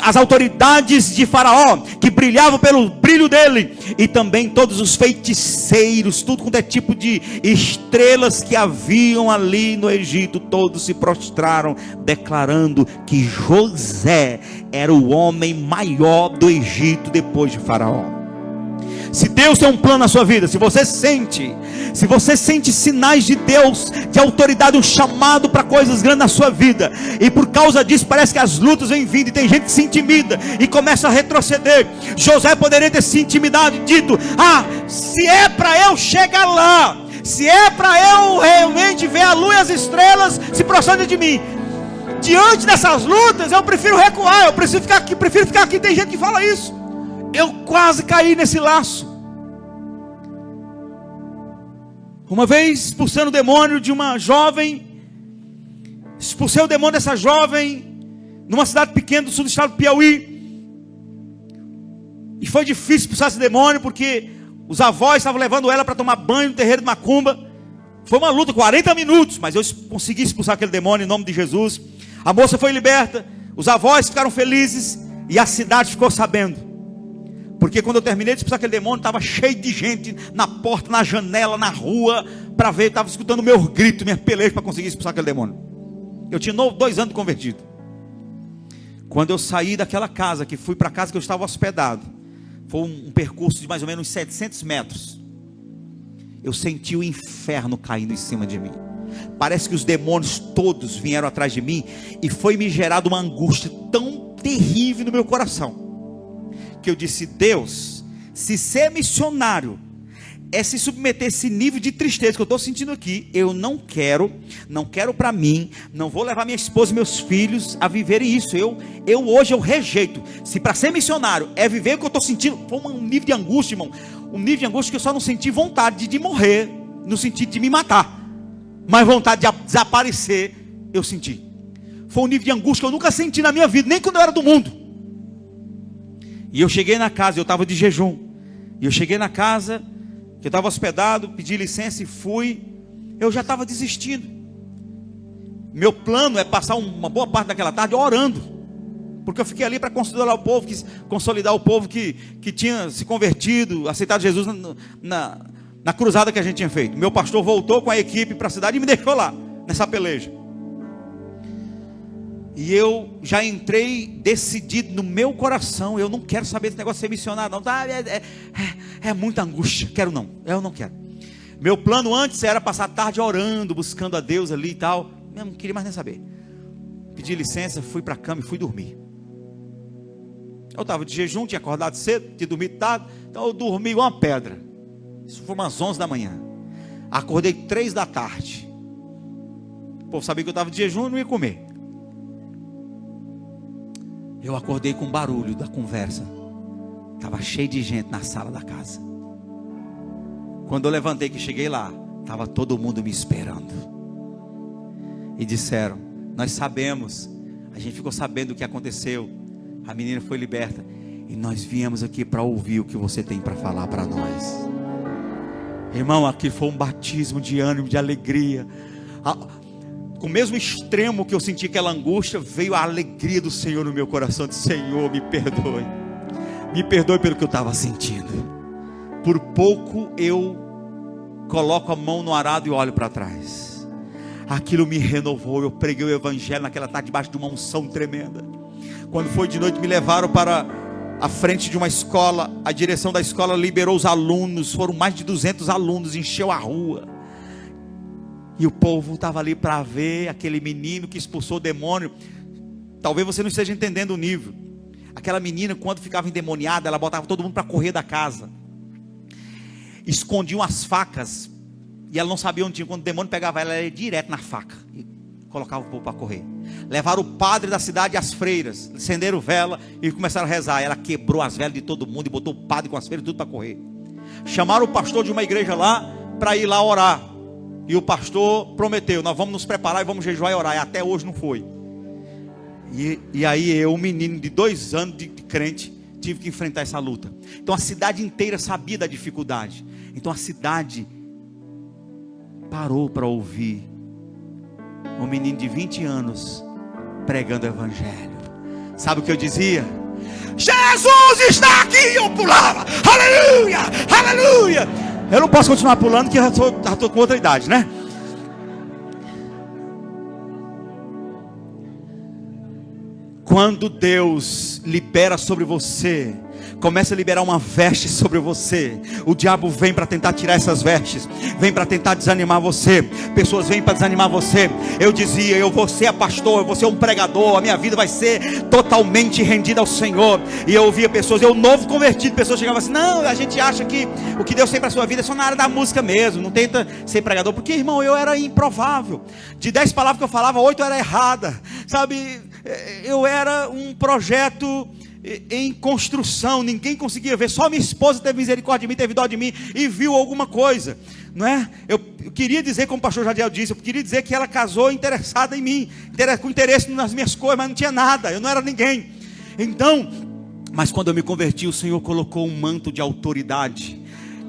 as autoridades de Faraó, que brilhavam pelo brilho dele, e também todos os feiticeiros, tudo quanto é tipo de estrelas que haviam ali no Egito, todos se prostraram, declarando que José era o homem maior do Egito depois de Faraó. Se Deus tem um plano na sua vida, se você sente sinais de Deus, de autoridade, um chamado para coisas grandes na sua vida, e por causa disso parece que as lutas vêm vindo, e tem gente que se intimida e começa a retroceder. José poderia ter se intimidado e dito: se é para eu chegar lá, se é para eu realmente ver a lua e as estrelas se prostrando de mim, diante dessas lutas eu prefiro recuar, eu prefiro ficar aqui. Tem gente que fala isso. Eu quase caí nesse laço. Uma vez, expulsando o demônio de uma jovem, expulsei o demônio dessa jovem numa cidade pequena do sul do estado do Piauí. E foi difícil expulsar esse demônio, porque os avós estavam levando ela para tomar banho no terreiro de macumba. Foi uma luta, 40 minutos, mas eu consegui expulsar aquele demônio em nome de Jesus. A moça foi liberta, os avós ficaram felizes e a cidade ficou sabendo. Porque quando eu terminei de expulsar aquele demônio, estava cheio de gente na porta, na janela, na rua, para ver, estava escutando meus gritos, minha peleja para conseguir expulsar aquele demônio. Eu tinha 2 anos de convertido. Quando eu saí daquela casa, que fui para a casa que eu estava hospedado, foi um percurso de mais ou menos 700 metros. Eu senti o inferno caindo em cima de mim. Parece que os demônios todos vieram atrás de mim, e foi me gerado uma angústia tão terrível no meu coração, que eu disse: Deus, se ser missionário é se submeter a esse nível de tristeza que eu estou sentindo aqui, eu não quero para mim, não vou levar minha esposa e meus filhos a viverem isso. Hoje eu rejeito. Se para ser missionário é viver o que eu estou sentindo, foi um nível de angústia, irmão, um nível de angústia que eu só não senti vontade de morrer, no sentido de me matar, mas vontade de desaparecer eu senti. Foi um nível de angústia que eu nunca senti na minha vida, nem quando eu era do mundo. E eu cheguei na casa, eu estava de jejum, e eu cheguei na casa, que eu estava hospedado, pedi licença e fui. Eu já estava desistindo. Meu plano é passar uma boa parte daquela tarde orando, porque eu fiquei ali para consolidar o povo que tinha se convertido, aceitado Jesus na cruzada que a gente tinha feito. Meu pastor voltou com a equipe para a cidade e me deixou lá, nessa peleja. E eu já entrei decidido no meu coração: eu não quero saber desse negócio de ser missionário não, é muita angústia, eu não quero. Meu plano antes era passar a tarde orando, buscando a Deus ali e tal. Eu não queria mais nem saber. Pedi licença, fui para a cama e fui dormir. Eu estava de jejum, tinha acordado cedo, tinha dormido tarde, então eu dormi igual uma pedra. Isso foi umas 11 da manhã. Acordei 3 da tarde. O povo sabia que eu estava de jejum e não ia comer. Eu acordei com o barulho da conversa. Estava cheio de gente na sala da casa. Quando eu levantei, que cheguei lá, estava todo mundo me esperando. E disseram: nós sabemos, a gente ficou sabendo o que aconteceu, a menina foi liberta, e nós viemos aqui para ouvir o que você tem para falar para nós. Irmão, aqui foi um batismo de ânimo, de alegria. Com o mesmo extremo que eu senti aquela angústia, veio a alegria do Senhor no meu coração. De Senhor, me perdoe pelo que eu estava sentindo. Por pouco eu coloco a mão no arado e olho para trás. Aquilo me renovou. Eu preguei o evangelho naquela tarde debaixo de uma unção tremenda. Quando foi de noite, me levaram para a frente de uma escola. A direção da escola liberou os alunos, foram mais de 200 alunos, encheu a rua. E o povo estava ali para ver aquele menino que expulsou o demônio. Talvez você não esteja entendendo o nível. Aquela menina, quando ficava endemoniada, ela botava todo mundo para correr da casa. Escondiam as facas. E ela não sabia onde tinha. Quando o demônio pegava ela, ela ia direto na faca. E colocava o povo para correr. Levaram o padre da cidade e as freiras. Acenderam vela e começaram a rezar. Ela quebrou as velas de todo mundo e botou o padre com as freiras tudo para correr. Chamaram o pastor de uma igreja lá para ir lá orar. E o pastor prometeu: nós vamos nos preparar e vamos jejuar e orar. E até hoje não foi. E aí eu, um menino de 2 anos de crente, tive que enfrentar essa luta. Então a cidade inteira sabia da dificuldade. Então a cidade parou para ouvir um menino de 20 anos pregando o evangelho. Sabe o que eu dizia? Jesus está aqui! Eu pulava. Aleluia! Aleluia! Eu não posso continuar pulando, porque eu já estou com outra idade, né? Quando Deus libera sobre você Começa a liberar uma veste sobre você. O diabo vem para tentar tirar essas vestes, vem para tentar desanimar você. Pessoas vêm para desanimar você. Eu dizia, eu vou ser pastor, eu vou ser um pregador, a minha vida vai ser totalmente rendida ao Senhor. E eu ouvia pessoas, eu novo convertido, pessoas chegavam assim: não, a gente acha que o que Deus tem para a sua vida é só na área da música mesmo, não tenta ser pregador. Porque, irmão, eu era improvável. De 10 palavras que eu falava, 8 era errada, sabe? Eu era um projeto em construção, ninguém conseguia ver, só minha esposa teve misericórdia de mim, teve dó de mim e viu alguma coisa, não é? Eu queria dizer, como o pastor Jadiel disse, eu queria dizer que ela casou interessada em mim, com interesse nas minhas coisas, mas não tinha nada, eu não era ninguém. Então, mas quando eu me converti, o Senhor colocou um manto de autoridade.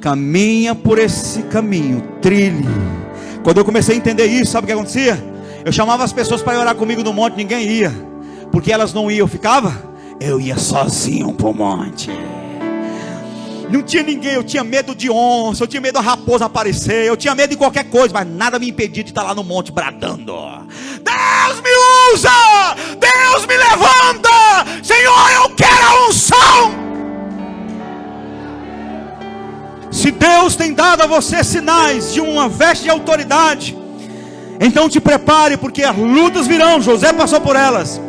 Caminha por esse caminho, trilhe. Quando eu comecei a entender isso, sabe o que acontecia? Eu chamava as pessoas para orar comigo no monte, ninguém ia, porque elas não iam, eu ficava. Eu ia sozinho para o monte. Não tinha ninguém, eu tinha medo de onça, eu tinha medo da raposa aparecer, eu tinha medo de qualquer coisa, mas nada me impedia de estar lá no monte bradando: Deus me usa, Deus me levanta, Senhor, eu quero a unção. Se Deus tem dado a você sinais de uma veste de autoridade, então te prepare, porque as lutas virão. José passou por elas,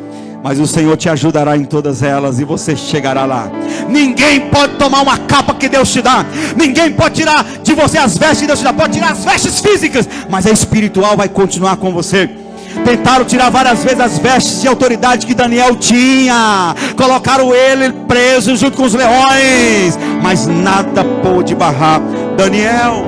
mas o Senhor te ajudará em todas elas e você chegará lá. Ninguém pode tomar uma capa que Deus te dá. Ninguém pode tirar de você as vestes que Deus te dá. Pode tirar as vestes físicas, mas a espiritual vai continuar com você. Tentaram tirar várias vezes as vestes de autoridade que Daniel tinha. Colocaram ele preso junto com os leões, mas nada pôde barrar Daniel.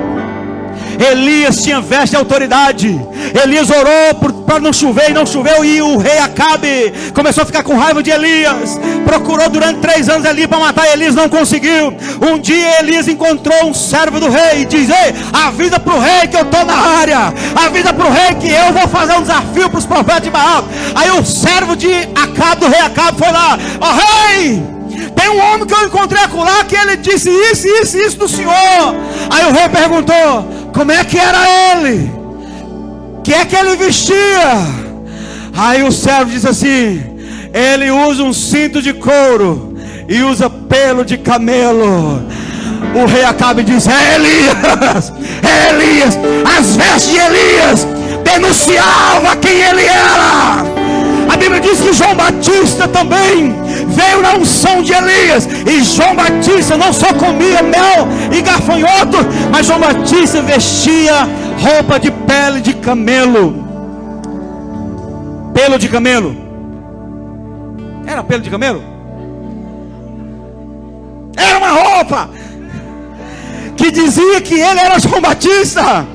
Elias tinha veste de autoridade. Elias orou para não chover e não choveu, e o rei Acabe começou a ficar com raiva de Elias. Procurou durante 3 anos Elias para matar Elias, não conseguiu. Um dia Elias encontrou um servo do rei e diz: ei, avisa para o rei que eu estou na área, avisa para o rei que eu vou fazer um desafio para os profetas de Baal. Aí o servo de Acabe, do rei Acabe, foi lá: ó rei, tem um homem que eu encontrei acolá que ele disse isso do senhor. Aí o rei perguntou: como é que era ele? Que é que ele vestia? Aí o servo disse assim: ele usa um cinto de couro e usa pelo de camelo. O rei Acabe diz: é Elias, é Elias. As vestes de Elias denunciavam quem ele era. A Bíblia diz que João Batista também veio na unção de Elias. E João Batista não só comia mel e gafanhoto, mas João Batista vestia roupa de pele de camelo. Pelo de camelo. Era pelo de camelo? Era uma roupa que dizia que ele era João Batista.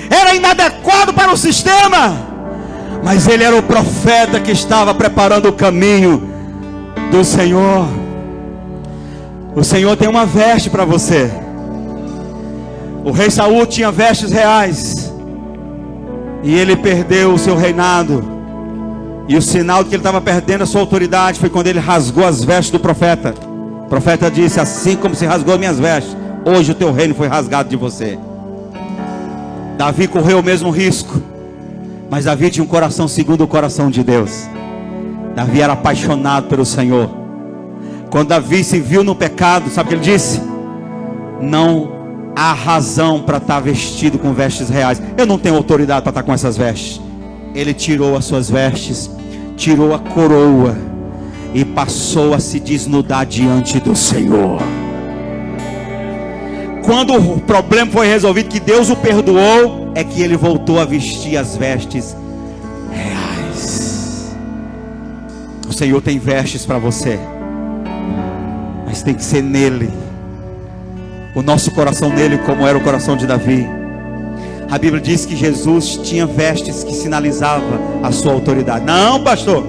Era inadequado para o sistema, mas ele era o profeta que estava preparando o caminho do Senhor. O Senhor tem uma veste para você. O rei Saul tinha vestes reais, e ele perdeu o seu reinado. E o sinal de que ele estava perdendo a sua autoridade foi quando ele rasgou as vestes do profeta. O profeta disse: assim como se rasgou as minhas vestes, hoje o teu reino foi rasgado de você. Davi correu o mesmo risco, mas Davi tinha um coração segundo o coração de Deus. Davi era apaixonado pelo Senhor. Quando Davi se viu no pecado, sabe o que ele disse? Não há razão para estar vestido com vestes reais. Eu não tenho autoridade para estar com essas vestes. Ele tirou as suas vestes, tirou a coroa e passou a se desnudar diante do Senhor. Quando o problema foi resolvido, que Deus o perdoou, é que ele voltou a vestir as vestes reais. O Senhor tem vestes para você, mas tem que ser nele. O nosso coração nele, como era o coração de Davi. A Bíblia diz que Jesus tinha vestes que sinalizavam a sua autoridade. Não, pastor,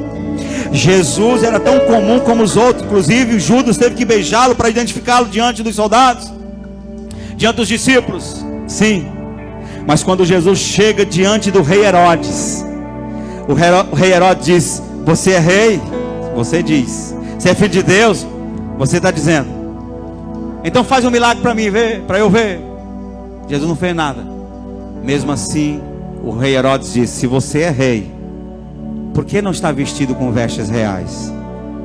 Jesus era tão comum como os outros. Inclusive Judas teve que beijá-lo para identificá-lo diante dos soldados, diante dos discípulos. Sim, mas quando Jesus chega diante do rei Herodes, o rei Herodes diz: você é rei? Você diz. Você é filho de Deus? Você está dizendo. Então faz um milagre para mim ver, para eu ver. Jesus não fez nada. Mesmo assim, o rei Herodes disse: se você é rei, por que não está vestido com vestes reais?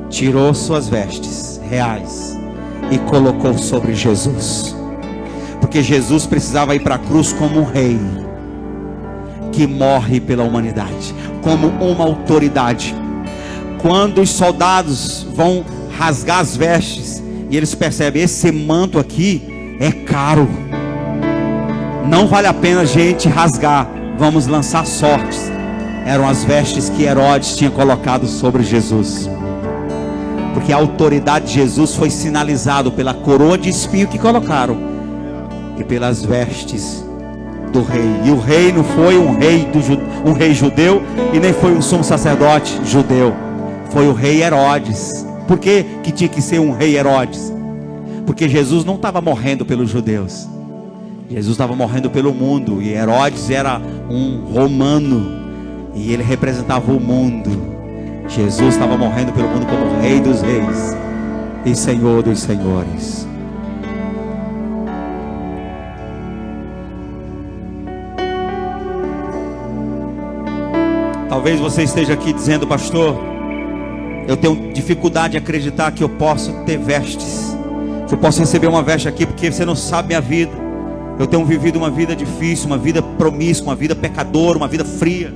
Tirou suas vestes reais e colocou sobre Jesus. Porque Jesus precisava ir para a cruz como um rei que morre pela humanidade, como uma autoridade. Quando os soldados vão rasgar as vestes e eles percebem, esse manto aqui é caro, não vale a pena a gente rasgar, vamos lançar sortes. Eram as vestes que Herodes tinha colocado sobre Jesus, porque a autoridade de Jesus foi sinalizado pela coroa de espinho que colocaram e pelas vestes do rei. E o rei não foi um rei judeu, e nem foi um sumo sacerdote judeu, foi o rei Herodes. Por que tinha que ser um rei Herodes? Porque Jesus não estava morrendo pelos judeus, Jesus estava morrendo pelo mundo, e Herodes era um romano, e ele representava o mundo. Jesus estava morrendo pelo mundo como Rei dos Reis e Senhor dos Senhores. Talvez você esteja aqui dizendo, pastor, eu tenho dificuldade de acreditar que eu posso ter vestes, que eu posso receber uma veste aqui, porque você não sabe minha vida. Eu tenho vivido uma vida difícil, uma vida promíscua, uma vida pecadora, uma vida fria.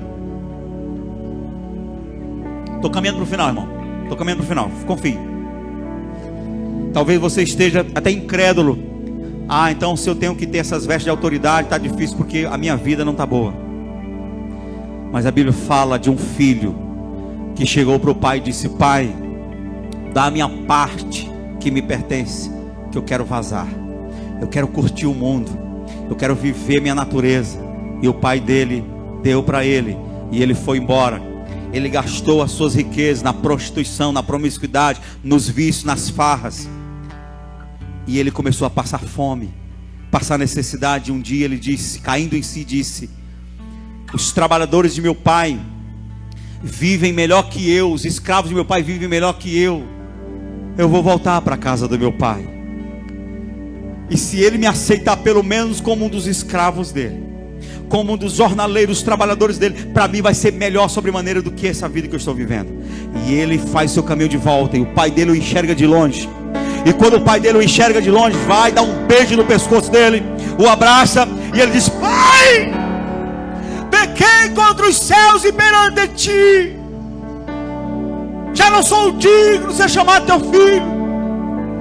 Estou caminhando para o final, irmão. Estou caminhando para o final, confie. Talvez você esteja até incrédulo. Então se eu tenho que ter essas vestes de autoridade, está difícil porque a minha vida não está boa. Mas a Bíblia fala de um filho que chegou para o pai e disse, pai, dá a minha parte que me pertence, que eu quero vazar, eu quero curtir o mundo, eu quero viver minha natureza. E o pai dele deu para ele, e ele foi embora. Ele gastou as suas riquezas na prostituição, na promiscuidade, nos vícios, nas farras. E ele começou a passar fome, passar necessidade. Um dia ele disse, caindo em si, disse, os trabalhadores de meu pai vivem melhor que eu, os escravos de meu pai vivem melhor que eu vou voltar para a casa do meu pai. E se ele me aceitar pelo menos como um dos escravos dele, como um dos jornaleiros, trabalhadores dele, para mim vai ser melhor sobremaneira do que essa vida que eu estou vivendo. E ele faz seu caminho de volta, e o pai dele o enxerga de longe. E quando o pai dele o enxerga de longe, vai dar um beijo no pescoço dele, o abraça, e ele diz, pai, pequei contra os céus e perante ti, já não sou digno de ser chamado teu filho.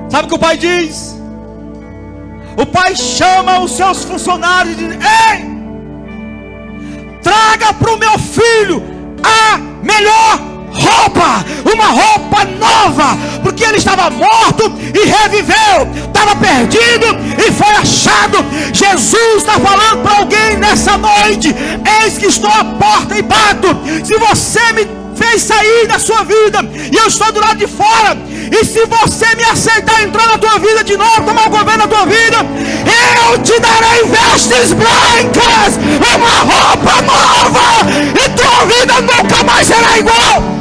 Sabe o que o pai diz? O pai chama os seus funcionários e diz, ei, traga para o meu filho a melhor roupa, uma roupa nova, porque ele estava morto e reviveu, estava perdido e foi achado. Jesus está falando para alguém nessa noite, eis que estou à porta e bato. Se você me fez sair da sua vida e eu estou do lado de fora, e se você me aceitar entrar na tua vida de novo, tomar o governo da tua vida, eu te darei vestes brancas, uma roupa nova, e tua vida nunca mais será igual.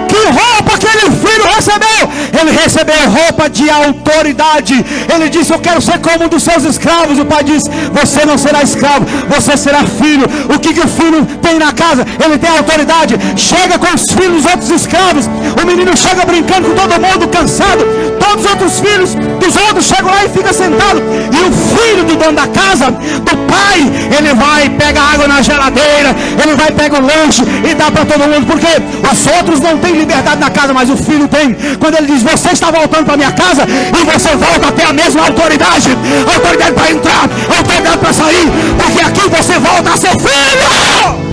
Que roupa aquele filho recebeu? Ele recebeu roupa de autoridade. Ele disse, eu quero ser como um dos seus escravos. O pai disse, você não será escravo, você será filho. O que o filho tem na casa? Ele tem autoridade. Chega com os filhos dos outros escravos, o menino chega brincando com todo mundo, cansado. Todos os outros filhos dos outros chegam lá e fica sentado. E o filho do dono da casa, do pai, ele vai, pega água na geladeira, ele vai, pega o lanche e dá para todo mundo. Porque os outros não têm liberdade na casa, mas o filho tem. Quando ele diz, você está voltando para minha casa, e você volta a ter a mesma autoridade, autoridade para entrar, autoridade para sair, porque aqui você volta a ser filho.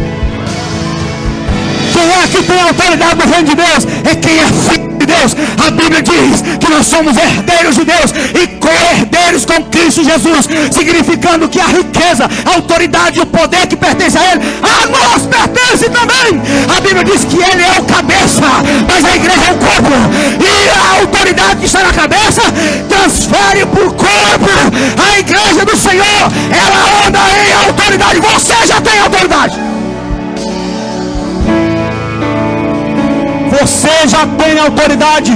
Quem é que tem autoridade no reino de Deus? É quem é filho de Deus. A Bíblia diz que nós somos herdeiros de Deus e co-herdeiros com Cristo Jesus, significando que a riqueza, a autoridade e o poder que pertence a Ele, a nós pertence também. A Bíblia diz que Ele é o cabeça, mas a igreja é o corpo, e a autoridade que está na cabeça transfere para o corpo. A igreja do Senhor, ela anda em autoridade. Você já tem autoridade. Você já tem autoridade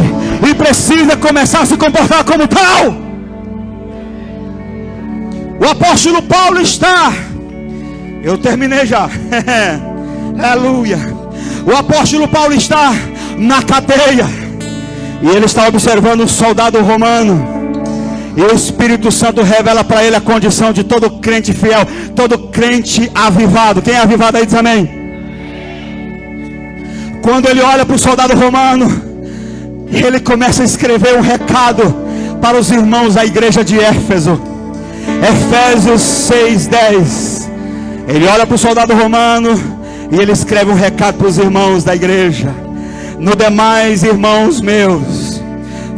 e precisa começar a se comportar como tal. O apóstolo Paulo está, eu terminei já, aleluia. O apóstolo Paulo está na cadeia, E ele está observando um soldado romano. E o Espírito Santo revela para ele a condição de todo crente fiel, todo crente avivado. Quem é avivado aí diz amém. Quando ele olha para o soldado romano, ele começa a escrever um recado para os irmãos da igreja de Éfeso. Efésios 6:10. Ele olha para o soldado romano e ele escreve um recado para os irmãos da igreja. No demais, irmãos meus,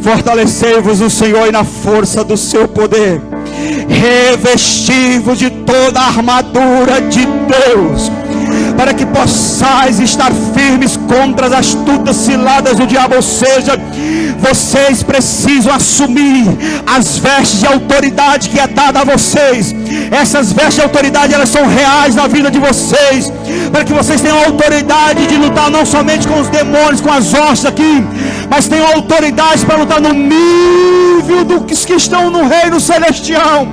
fortalecei-vos no Senhor e na força do seu poder. Revesti-vos de toda a armadura de Deus, para que possais estar firmes contra as astutas ciladas do diabo. Ou seja, vocês precisam assumir as vestes de autoridade que é dada a vocês. Essas vestes de autoridade, elas são reais na vida de vocês, para que vocês tenham autoridade de lutar não somente com os demônios, com as hostes aqui, mas tenham autoridade para lutar no nível dos que estão no reino celestial.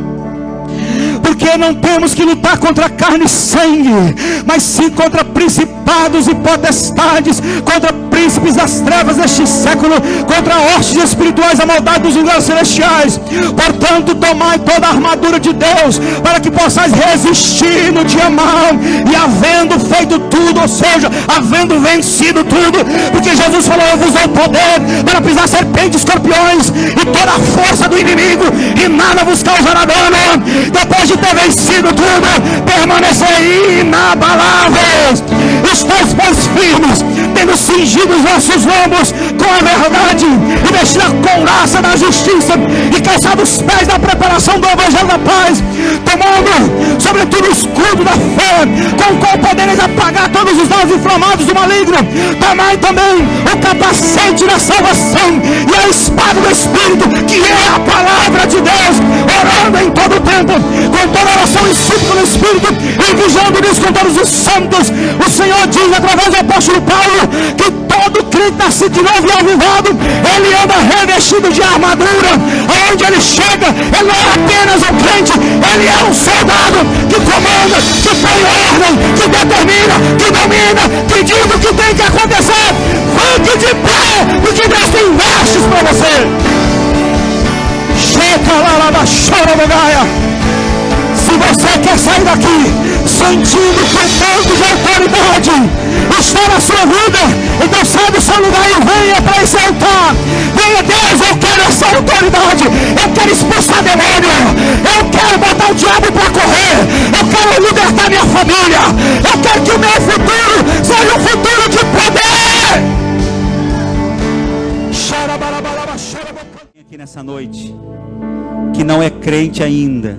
Porque não temos que lutar contra carne e sangue, mas sim contra principados e potestades, contra príncipes das trevas deste século, contra hostes espirituais amaldiçoadas dos lugares celestiais. Portanto, tomai toda a armadura de Deus, para que possais resistir no dia mau, e havendo feito tudo, ou seja, havendo vencido tudo, porque Jesus falou: eu vos dou poder para pisar serpentes, escorpiões e toda a força do inimigo, e nada vos causará dano. Depois de ter vencido tudo, permanecer inabaláveis. Estais, pois, firmes, tendo cingido os vossos lombos com a verdade, e vestido a couraça da justiça, e calçado os pés da preparação do evangelho da paz, tomando sobretudo o escudo da fé, com o qual podereis apagar todos os dados inflamados do maligno. Tomai também o capacete da salvação e a espada do Espírito, que é a palavra de Deus, orando em todo o tempo, com toda oração e súplica no Espírito, e vigiando nisso com todos os santos. O Senhor diz através do apóstolo Paulo que todo crente nascido de novo e avivado, ele anda revestido de armadura. Aonde ele chega, ele não é apenas um crente, ele é um soldado que comanda, que põe ordem, que determina, que domina, que diz o que tem que acontecer. Fique de pé, porque Deus tem vestes para você. Se você quer sair daqui sentindo que o ponto de autoridade está na sua vida, então sai do seu lugar e venha para esse altar. Venha: Deus, eu quero essa autoridade, eu quero expulsar demônio, eu quero botar o diabo para correr, eu quero libertar minha família, eu quero que o meu futuro seja um futuro de poder. Aqui nessa noite, que não é crente ainda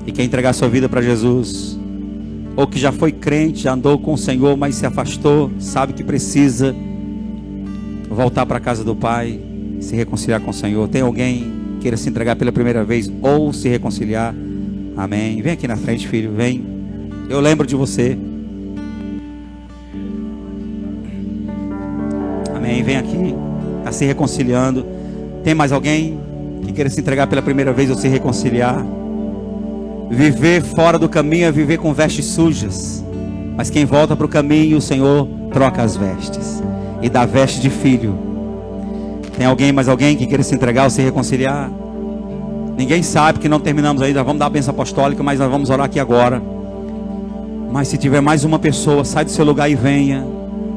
e quer entregar sua vida para Jesus, ou que já foi crente, já andou com o Senhor, mas se afastou, sabe que precisa voltar para a casa do Pai, se reconciliar com o Senhor. Tem alguém que queira se entregar pela primeira vez ou se reconciliar? Amém. Vem aqui na frente, filho, vem. Eu lembro de você. Amém. Vem aqui. Está se reconciliando. Tem mais alguém que queira se entregar pela primeira vez ou se reconciliar? Viver fora do caminho é viver com vestes sujas, mas quem volta para o caminho, o Senhor troca as vestes e dá veste de filho. Tem alguém, mais alguém que queira se entregar ou se reconciliar? Ninguém sabe, que não terminamos ainda. Vamos dar a bênção apostólica, mas nós vamos orar aqui agora. Mas se tiver mais uma pessoa, sai do seu lugar e venha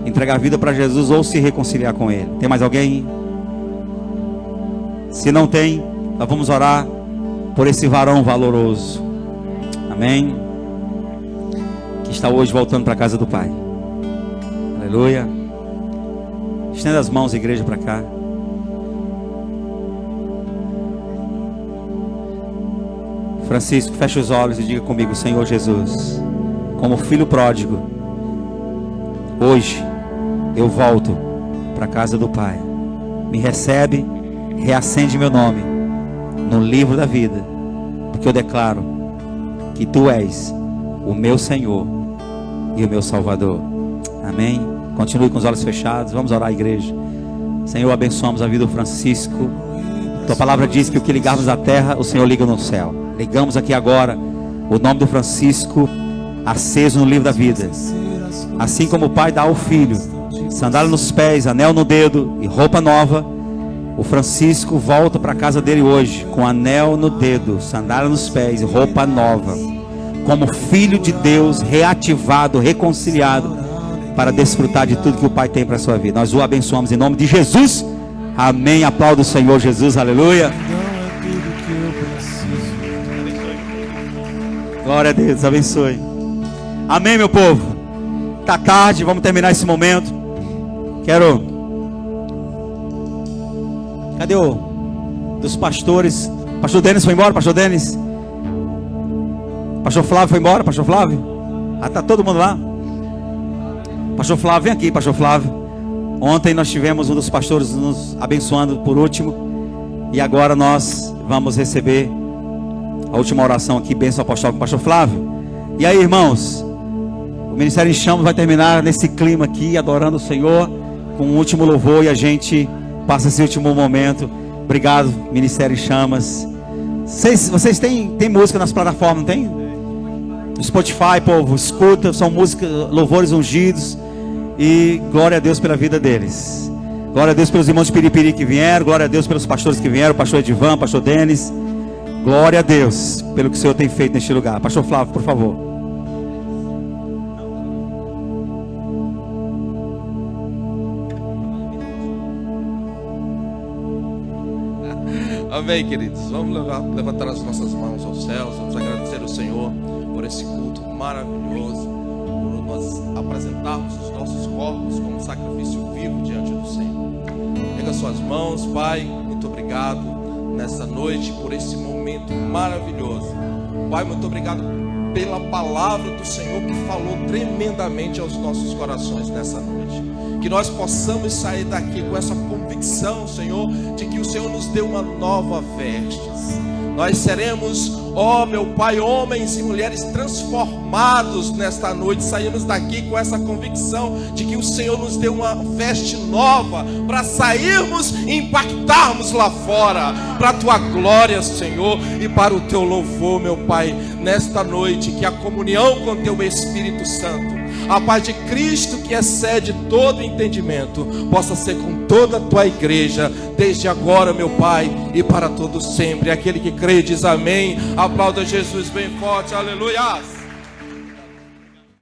entregar a vida para Jesus ou se reconciliar com Ele. Tem mais alguém? Se não tem, nós vamos orar por esse varão valoroso, amém, que está hoje voltando para a casa do Pai. Aleluia. Estenda as mãos, igreja, para cá. Francisco, feche os olhos e diga comigo: Senhor Jesus, como filho pródigo, hoje eu volto para a casa do Pai. Me recebe, reacende meu nome no livro da vida, porque eu declaro que Tu és o meu Senhor e o meu Salvador. Amém. Continue com os olhos fechados. Vamos orar, igreja. Senhor, abençoamos a vida do Francisco. Tua palavra diz que o que ligarmos na terra, o Senhor liga no céu. Ligamos aqui agora o nome do Francisco aceso no livro da vida. Assim como o Pai dá ao Filho sandália nos pés, anel no dedo e roupa nova. O Francisco volta para a casa dele hoje com anel no dedo, sandália nos pés e roupa nova, como filho de Deus, reativado, reconciliado, para desfrutar de tudo que o Pai tem para a sua vida. Nós o abençoamos em nome de Jesus. Amém. Aplauda o Senhor Jesus. Aleluia. Glória a Deus. Abençoe. Amém, meu povo. Tá tarde, vamos terminar esse momento. Cadê dos pastores? Pastor Denis foi embora, pastor Denis? Pastor Flávio foi embora, pastor Flávio? Ah, tá todo mundo lá? Pastor Flávio, vem aqui, pastor Flávio. Ontem nós tivemos um dos pastores nos abençoando por último. E agora nós vamos receber a última oração aqui, bênção apostólica com o pastor Flávio. E aí, irmãos, o Ministério em Chamas vai terminar nesse clima aqui, adorando o Senhor, com um último louvor, e a gente passa esse último momento. Obrigado, Ministério em Chamas. Vocês têm música nas plataformas, não tem? Spotify, povo, escuta, são músicas, louvores ungidos. E glória a Deus pela vida deles. Glória a Deus pelos irmãos de Piripiri que vieram. Glória a Deus pelos pastores que vieram, pastor Edivan, pastor Denis. Glória a Deus pelo que o Senhor tem feito neste lugar. Pastor Flávio, por favor. Amém, queridos. Vamos levantar as nossas mãos aos céus. Vamos agradecer ao Senhor por esse culto maravilhoso, por nós apresentarmos os nossos corpos como sacrifício vivo diante do Senhor. Pega suas mãos, Pai. Muito obrigado nessa noite por esse momento maravilhoso. Pai, muito obrigado pela palavra do Senhor que falou tremendamente aos nossos corações nessa noite. Que nós possamos sair daqui com essa convicção, Senhor, de que o Senhor nos deu uma nova vestes. Nós seremos, ó meu Pai, homens e mulheres transformados nesta noite. Saímos daqui com essa convicção de que o Senhor nos deu uma veste nova para sairmos e impactarmos lá fora, para a Tua glória, Senhor, e para o Teu louvor, meu Pai, nesta noite. Que a comunhão com Teu Espírito Santo, a paz de Cristo que excede todo entendimento, possa ser com toda a Tua igreja, desde agora, meu Pai, e para todo sempre. Aquele que crê diz amém. Aplauda Jesus bem forte, aleluia.